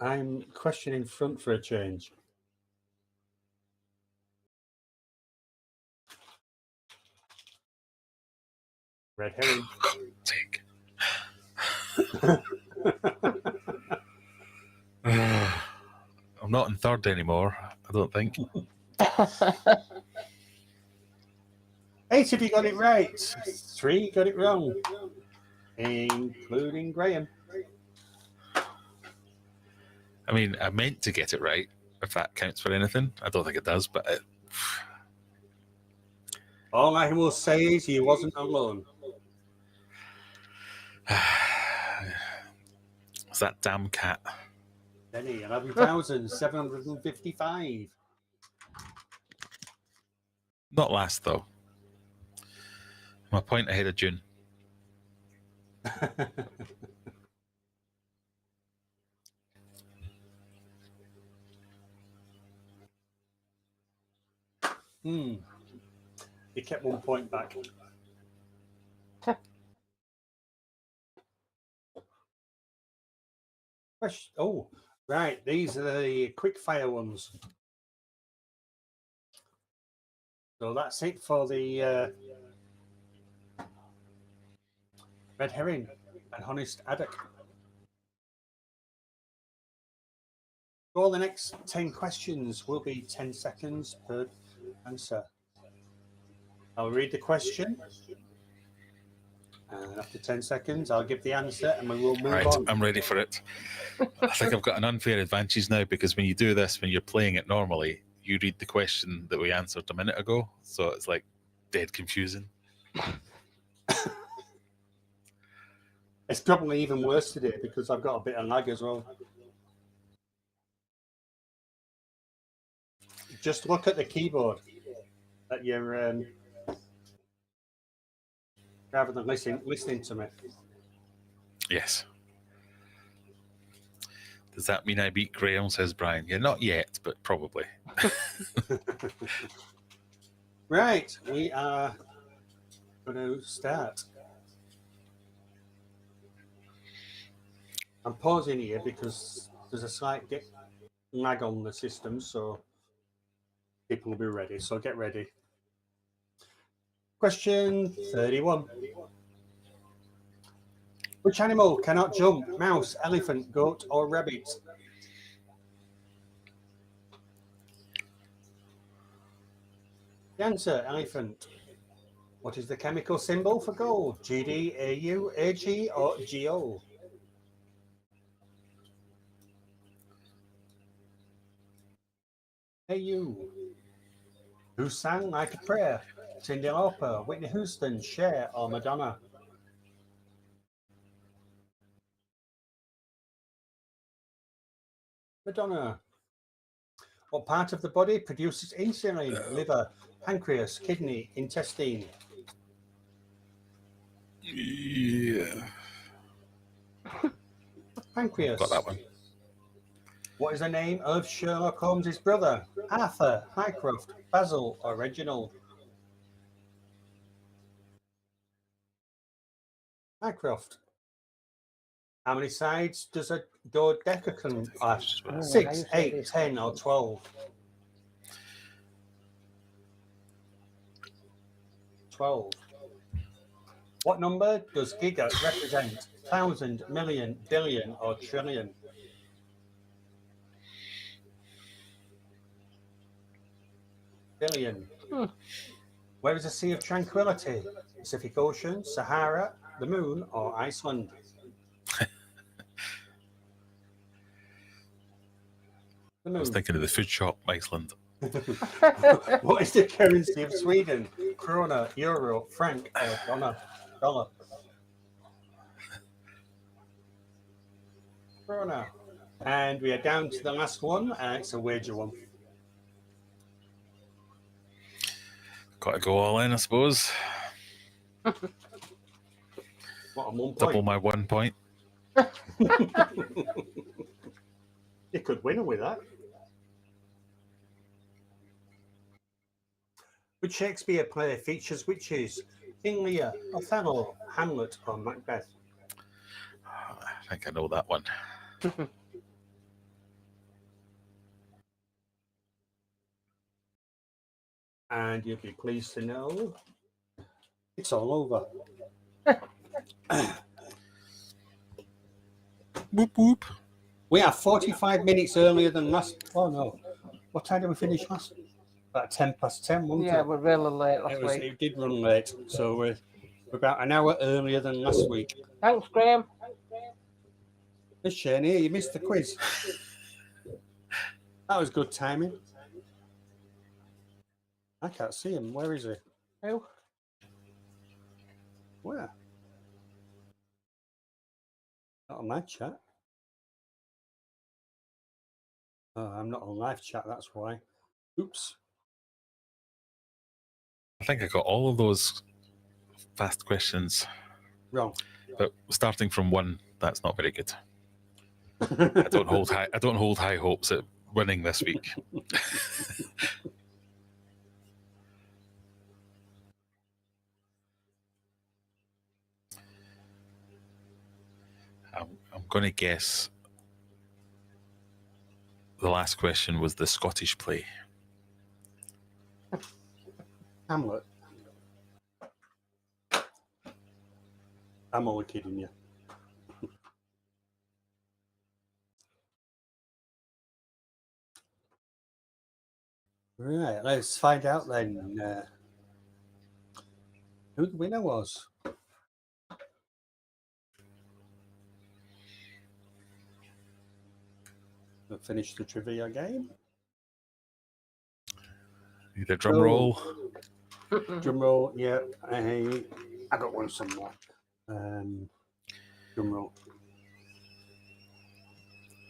I'm questioning front for a change. Red Herring. For God's sake. I'm not in third anymore, I don't think. 8 of you got it right. 3 got it wrong, including Graeme. I mean, I meant to get it right, if that counts for anything. I don't think it does, but All I will say is you wasn't alone. it's that damn cat. Penny, 11,755. Not last, though. I'm a point ahead of June. You kept 1 point back. Oh, right. These are the quick fire ones. So that's it for the Red Herring and Honest Haddock. So the next 10 questions will be 10 seconds per answer. I'll read the question. And after 10 seconds, I'll give the answer and we will move on. I'm ready for it. I think I've got an unfair advantage now because when you do this, when you're playing it normally, you read the question that we answered a minute ago. So it's like dead confusing. It's probably even worse today because I've got a bit of lag as well. Just look at the keyboard that you're rather than listening to me. Yes. Does that mean I beat Graeme, says Brian? Yeah, not yet, but probably. Right, we are going to start. I'm pausing here because there's a slight lag on the system, so people will be ready. So get ready. Question 31. Which animal cannot jump? Mouse, elephant, goat, or rabbit? The answer, elephant. What is the chemical symbol for gold? GD, AU, AG, or GO? AU. Who sang Like a Prayer? Cyndi Lauper, Whitney Houston, Cher, or Madonna? Madonna. What part of the body produces insulin? Liver, pancreas, kidney, intestine? Yeah. Pancreas. Got that one. What is the name of Sherlock Holmes' brother? Arthur, Mycroft, Basil, or Reginald? Mycroft. How many sides does a dodecagon have? Oh, 6, I 8, used to 10, or 12? 12. What number does giga represent? 1,000, million, billion, or trillion? Billion. Where is the Sea of Tranquility? Pacific Ocean, Sahara, the Moon, or Iceland? The I was Moon. thinking of the food shop, Iceland. What is the currency of Sweden? Krona, euro, franc, or dollar? Krona. And we are down to the last one. It's a wager one. Got to go all in, I suppose. What, on 1 point? Double my 1 point. You could win with that. Which Shakespeare play features witches? King Lear, Othello, Hamlet, or Macbeth? I think I know that one. And you'll be pleased to know it's all over. Whoop whoop. We are 45 minutes earlier than last. Oh no. What time did we finish last? About 10 past 10, wasn't Yeah, it? we're really late last week. It did run late. So we're about an hour earlier than last week. Thanks, Graeme. Miss Shane here, you missed the quiz. That was good timing. I can't see him. Where is he? Who? Where? Not on my chat. Oh, I'm not on live chat, that's why. Oops. I think I got all of those fast questions, Wrong. but starting from 1, that's not very good. I don't hold high hopes at winning this week. I'm going to guess the last question was the Scottish play. Hamlet. I'm only kidding you. Right, let's find out then who the winner was. We'll finish the trivia game. Need a drum roll. Drum roll, yeah. I got one somewhere. Drum roll.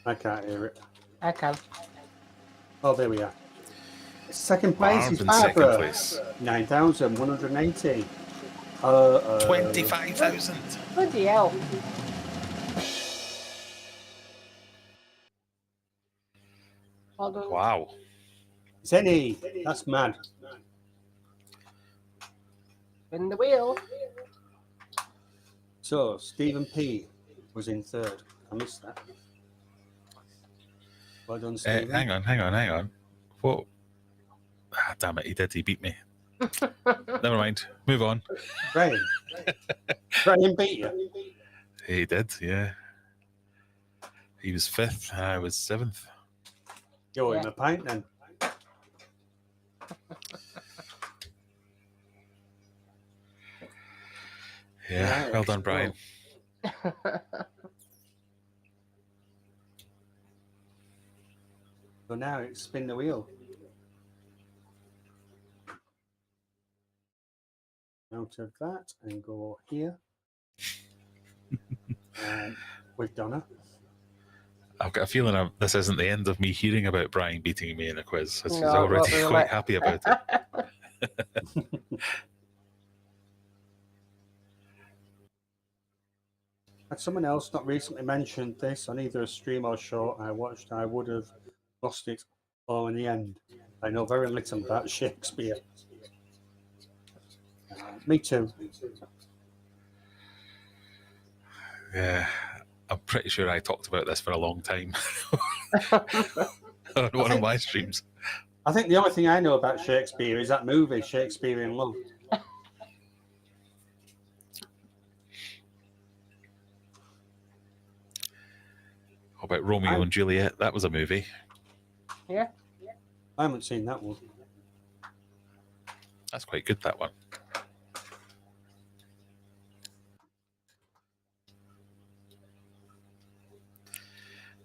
I can't hear it. I can. Oh, there we are. Second place Barb is in Barbara. second place. 9,180. 25,000. Bloody hell. Well done. Wow. Zenny, that's mad. In the wheel. So Stephen P was in third. I missed that. Well done, Stephen. Hang on. What? Ah, damn it, he did. He beat me. Never mind. Move on. Graeme. Graeme beat you. He did, yeah. He was 5th, I was 7th. You're in a pint then. Yeah, Right, well done, Brian. So now it's spin the wheel. Out of that and go here. With Donna. I've got a feeling this isn't the end of me hearing about Brian beating me in a quiz. He's No, already not really. quite happy about it. Had someone else not recently mentioned this on either a stream or show I watched, I would have lost it all in the end. I know very little about Shakespeare. Me too. Yeah, I'm pretty sure I talked about this for a long time on one of my streams. I think the only thing I know about Shakespeare is that movie, Shakespeare in Love. How about Romeo and Juliet? That was a movie. Yeah. I haven't seen that one. That's quite good, that one.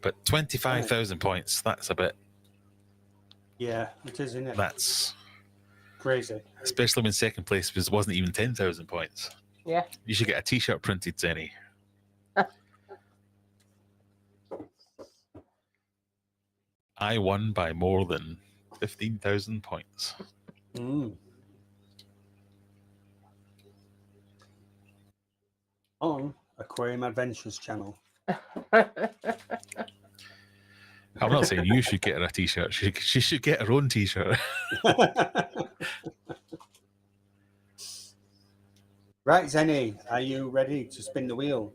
But 25,000 points, that's a bit... Yeah, it is, isn't it? That's... crazy. Especially when second place wasn't even 10,000 points. Yeah. You should get a t-shirt printed, Zenny. I won by more than 15,000 points. On Aquarium Adventures channel. I'm not saying you should get her a t-shirt. She should get her own t-shirt. Right, Zenny, are you ready to spin the wheel?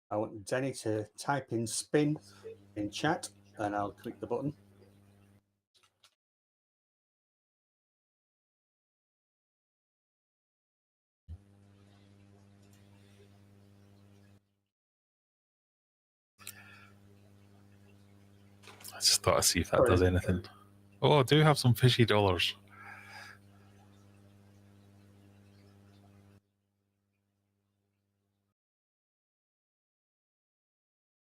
I want Zenny to type in spin in chat and I'll click the button. I just thought I'd see if that does anything. Oh, I do have some fishy dollars.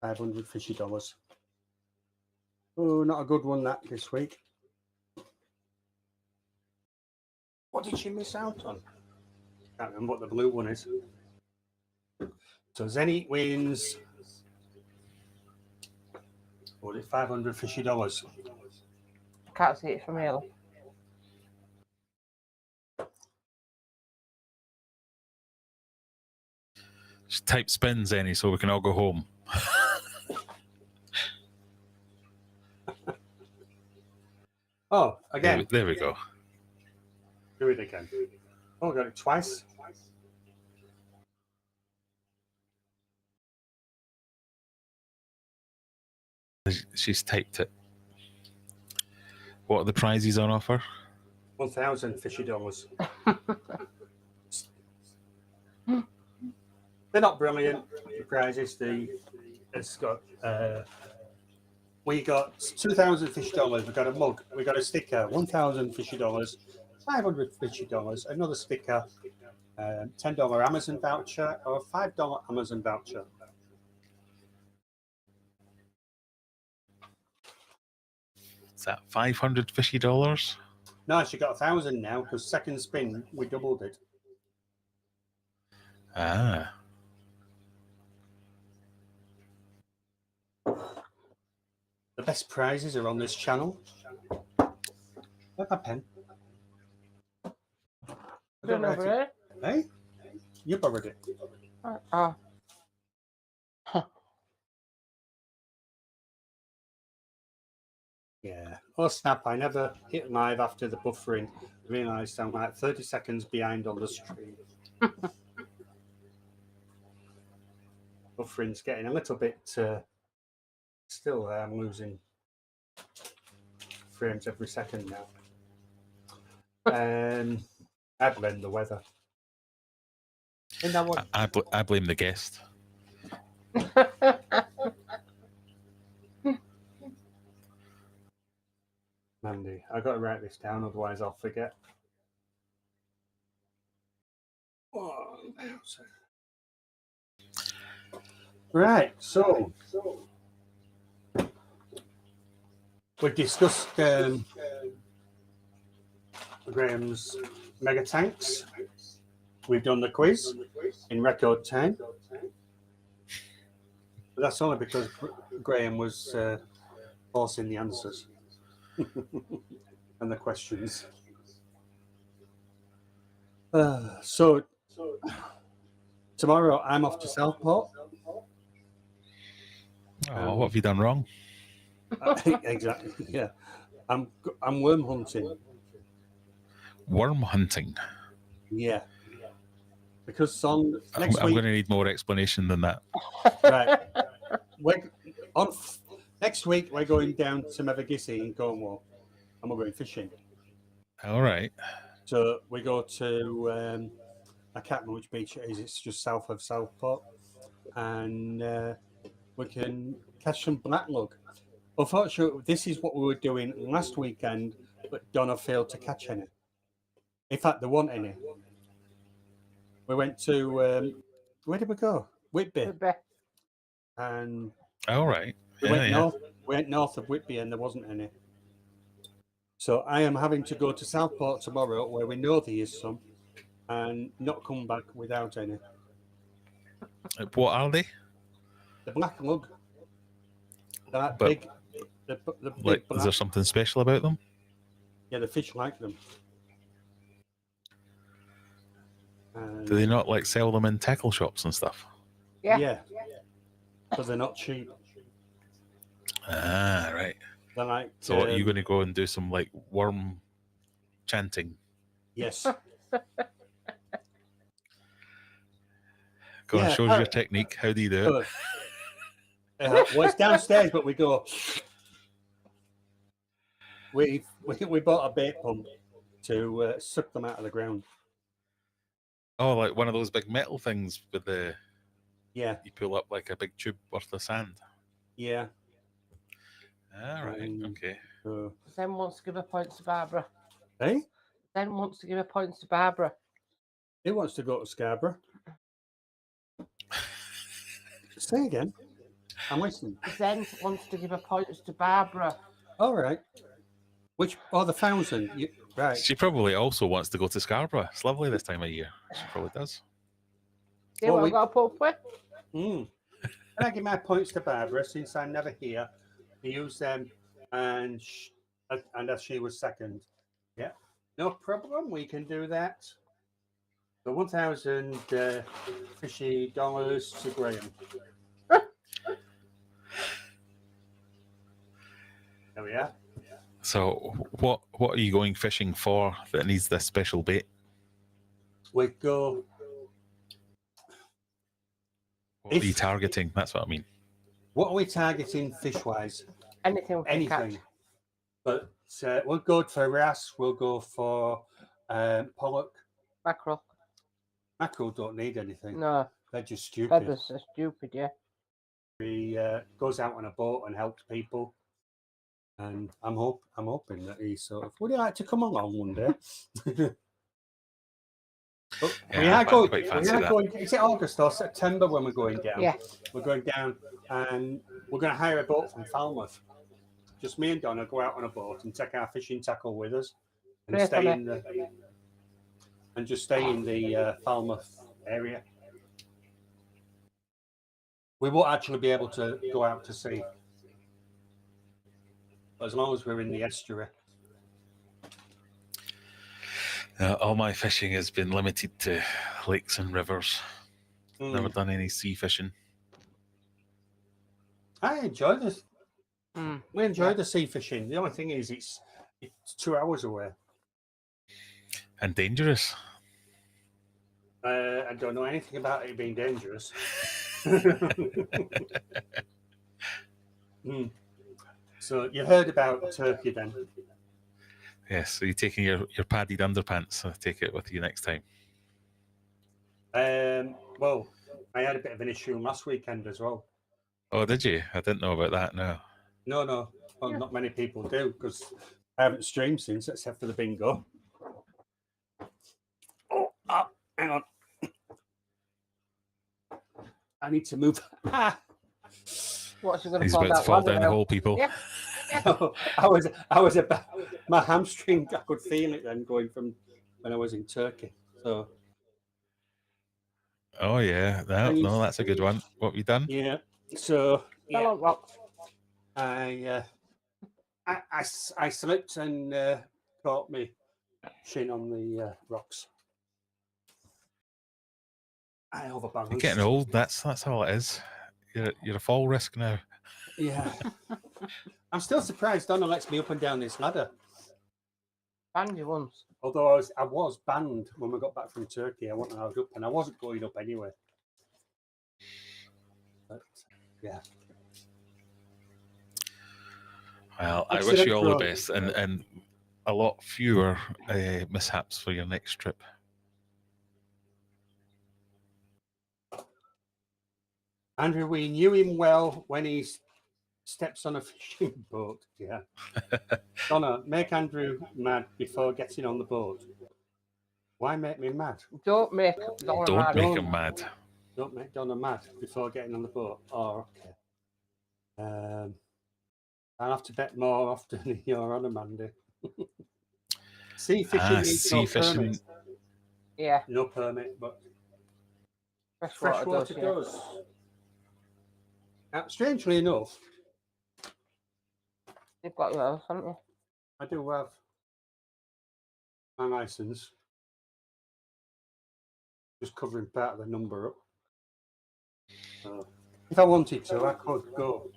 $500 fishy dollars. Oh, not a good one that this week. What did she miss out on? Can't remember what the blue one is. So Zenny wins. What is it? $500 fishy dollars. I can't see it from here. Just type spin, Zenny, so we can all go home. Oh, again. There we go. Do it again. Oh, I got it twice. She's typed it. What are the prizes on offer? 1,000 fishy dollars. They're not brilliant, the prizes. It's got we got 2,000 fishy dollars. We got a mug. We got a sticker. 1,000 fishy dollars. 500 fishy dollars. Another sticker. $10 Amazon voucher or a $5 Amazon voucher. Is that 500 fishy dollars? No, she got 1,000 now because second spin we doubled it. Ah. The best prizes are on this channel. Where's my pen? I don't write it. Hey? You borrowed it. Oh. Yeah. Oh snap! I never hit live after the buffering. Realised I'm like 30 seconds behind on the stream. Buffering's getting a little bit. Still, I'm losing frames every second now. I blame the weather. Isn't that what? I blame the guest. Mandy, I got to write this down, otherwise I'll forget. Right, so we discussed Graham's mega tanks. We've done the quiz in record time. But that's only because Graeme was forcing the answers and the questions. So tomorrow I'm off to Southport. Oh, what have you done wrong? Exactly. Yeah, I'm worm hunting. Worm hunting. Yeah, because on I'm next week, going to need more explanation than that. right? Next week we're going down to Mevagissey in Cornwall, and we're going fishing. All right. So we go to I can't remember which beach it is. It's just south of Southport, and we can catch some blacklug. Unfortunately, this is what we were doing last weekend, but Donna failed to catch any. In fact, there weren't any. We went to where did we go? Whitby, and All right. we went north of Whitby, and there wasn't any. So I am having to go to Southport tomorrow, where we know there is some, and not come back without any. What are they? The black lug. That But- big. The big Like, black, is there something special about them? yeah, the fish like them. Do they not like sell them in tackle shops and stuff? Yeah. Yeah, but they're not cheap. Ah, right. They're like. So what, are you going to go and do some like worm chanting? Yes. Go Yeah, and show us your technique. How do you do it? Good. Well, it's downstairs, but we go. We bought a bait pump to suck them out of the ground. Oh, like one of those big metal things with the Yeah, you pull up like a big tube worth of sand. yeah. All right. Okay. Zen wants to give her points to Barbara. Hey, Zen wants to give her points to Barbara. he wants to go to Scarborough. Say again. I'm listening. Zen wants to give her points to Barbara. All right. Which? Oh, the 1,000. Right. She probably also wants to go to Scarborough. It's lovely this time of year. She probably does. See Well, what I've got to put up with? Can I give my points to Barbara since I'm never here? I use them, and as she was second. Yeah, no problem. We can do that. The 1,000 fishy dollars to Graeme. There we are. So what are you going fishing for that needs this special bait? We go. What are you targeting? That's what I mean. What are we targeting fish-wise? Anything we can Anything. catch. But we'll go for wrasse. We'll go for pollock. Mackerel. Mackerel don't need anything. No. They're just stupid. Feathers are stupid, yeah. He goes out on a boat and helps people. And I'm hoping that he sort of. Would you like to come along one day? We are going. Is it August or September when we're going down? Yeah. We're going down, and we're going to hire a boat from Falmouth. Just me and Donna go out on a boat and take our fishing tackle with us, and Great, stay in the Falmouth area. We won't actually be able to go out to sea, as long as we're in the estuary. All my fishing has been limited to lakes and rivers. Never done any sea fishing. I enjoy this. We enjoy the sea fishing. The only thing is, it's 2 hours away. And dangerous. I don't know anything about it being dangerous. So you heard about Turkey then? Yes, so you're taking your padded underpants. I take it with you next time. Well, I had a bit of an issue last weekend as well. Oh, did you? I didn't know about that. No. No. Well, not many people do because I haven't streamed since, except for the bingo. Oh, hang on. I need to move. What's he going to He's fall about to down? fall down the hole, people. Yeah. I was about my hamstring. I could feel it then going from when I was in Turkey. So. Oh yeah, no, that's a good one. What have you done? Yeah. So yeah, Rock. I slipped and caught me shin on the rocks. I overbalanced. You're getting old. That's all it is. You're a fall risk now. Yeah. I'm still surprised Donna lets me up and down this ladder. Banned you once. Although I was banned when we got back from Turkey. I wasn't allowed up, and I wasn't going up anyway. But yeah. Well, I wish you all the best and a lot fewer mishaps for your next trip. Andrew, we knew him well when he steps on a fishing boat. Yeah. Donna, make Andrew mad before getting on the boat. Why make me mad? Don't make Donna mad. Make him mad. Don't make Donna mad before getting on the boat. Oh, okay. I'll have to bet more often than you're on, Amanda. Sea fishing needs no permit. Yeah. No permit, but Freshwater does. Now, strangely enough, you've got yours, haven't you? I do have my license. Just covering part of the number up. If I wanted to, I could go.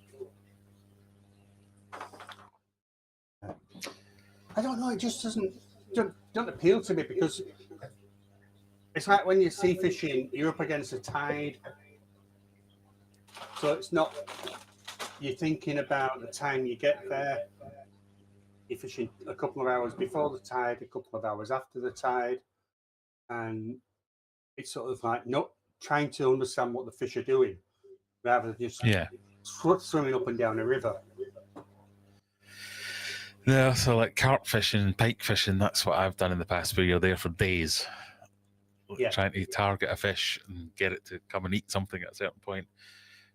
I don't know. It just doesn't appeal to me because it's like when you're sea fishing, you're up against a tide. So it's not. You're thinking about the time you get there. You're fishing a couple of hours before the tide, a couple of hours after the tide, and it's sort of like not trying to understand what the fish are doing, rather than just swimming up and down a river. Yeah, so like carp fishing, pike fishing, that's what I've done in the past, where you're there for days trying to target a fish and get it to come and eat something at a certain point.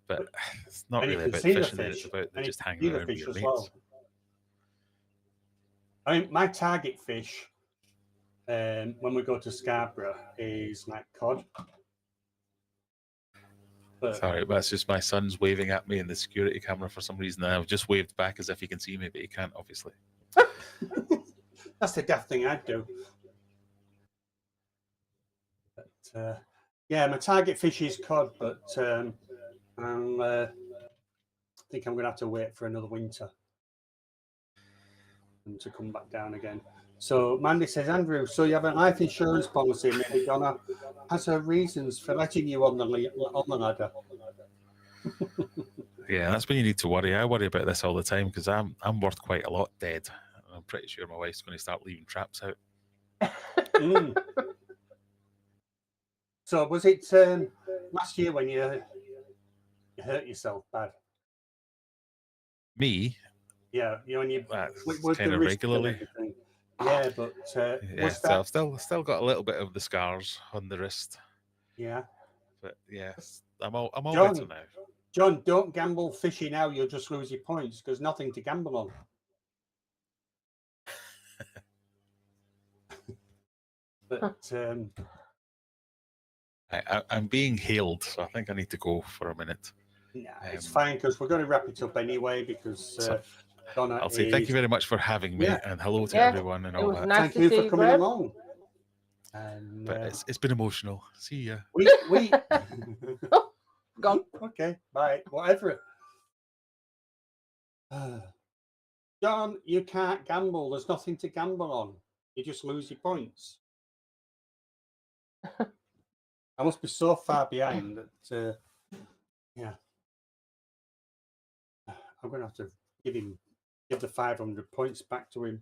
But it's not really about fishing, it's about just hanging around with your mates. Well. I mean, my target fish when we go to Scarborough is like cod. But, sorry, that's just my son's waving at me in the security camera for some reason. I've just waved back as if he can see me, but he can't, obviously. That's the daft thing I'd do. But, yeah, my target fish is cod, but I think I'm going to have to wait for another winter and to come back down again. So Mandy says, Andrew, so you have a life insurance policy. Maybe Donna has her reasons for letting you on the ladder. Yeah, that's when you need to worry. I worry about this all the time because I'm worth quite a lot dead. I'm pretty sure my wife's going to start leaving traps out. So was it last year when you hurt yourself bad? Me? Yeah, you know, when you kind of regularly. Yeah, but I've still got a little bit of the scars on the wrist. Yeah, but yes, I'm all better now. John, don't gamble fishy now. You'll just lose your points because nothing to gamble on. But I'm being hailed, so I think I need to go for a minute. Yeah, it's fine because we're going to wrap it up anyway because Donna I'll say thank you very much for having me and hello to everyone and all that. Nice thank you for coming along. And, but it's been emotional. See ya. We Gone. Okay, bye. Whatever. John, you can't gamble. There's nothing to gamble on. You just lose your points. I must be so far behind that, yeah. I'm going to have to give the 500 points back to him.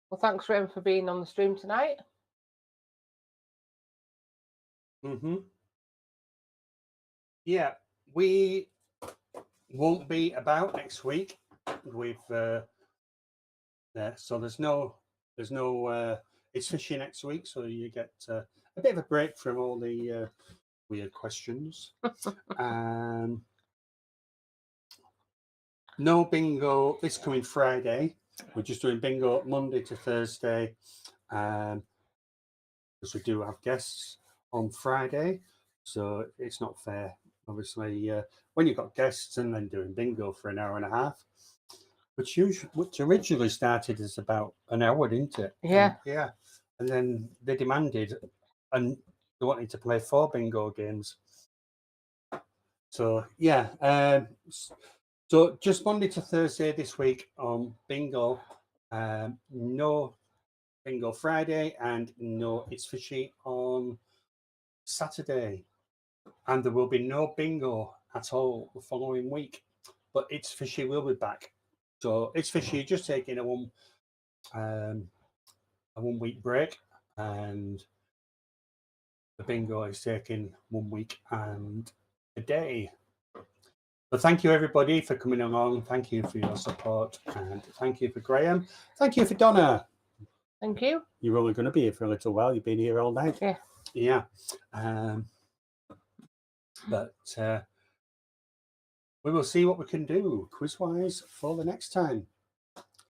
Well, thanks, Graeme, for being on the stream tonight. Yeah, we won't be about next week. We've so there's no it's Fishy next week, so you get a bit of a break from all the weird questions. No bingo this coming Friday. We're just doing bingo Monday to Thursday, because we do have guests on Friday, so it's not fair, obviously, when you've got guests and then doing bingo for an hour and a half, which originally started as about an hour, didn't it? Yeah. Yeah. And then they demanded, and they wanted to play 4 bingo games. So yeah, so just Monday to Thursday this week on bingo. No bingo Friday, and no It's Fishy on Saturday. And there will be no bingo at all the following week. But It's Fishy will be back. So It's Fishy just taking a 1 week break, and the bingo is taking 1 week and a day. But thank you everybody for coming along. Thank you for your support, and thank you for Graeme. Thank you for Donna. Thank you. You're only going to be here for a little while. You've been here all night. Yeah. Yeah. But we will see what we can do quiz-wise for the next time.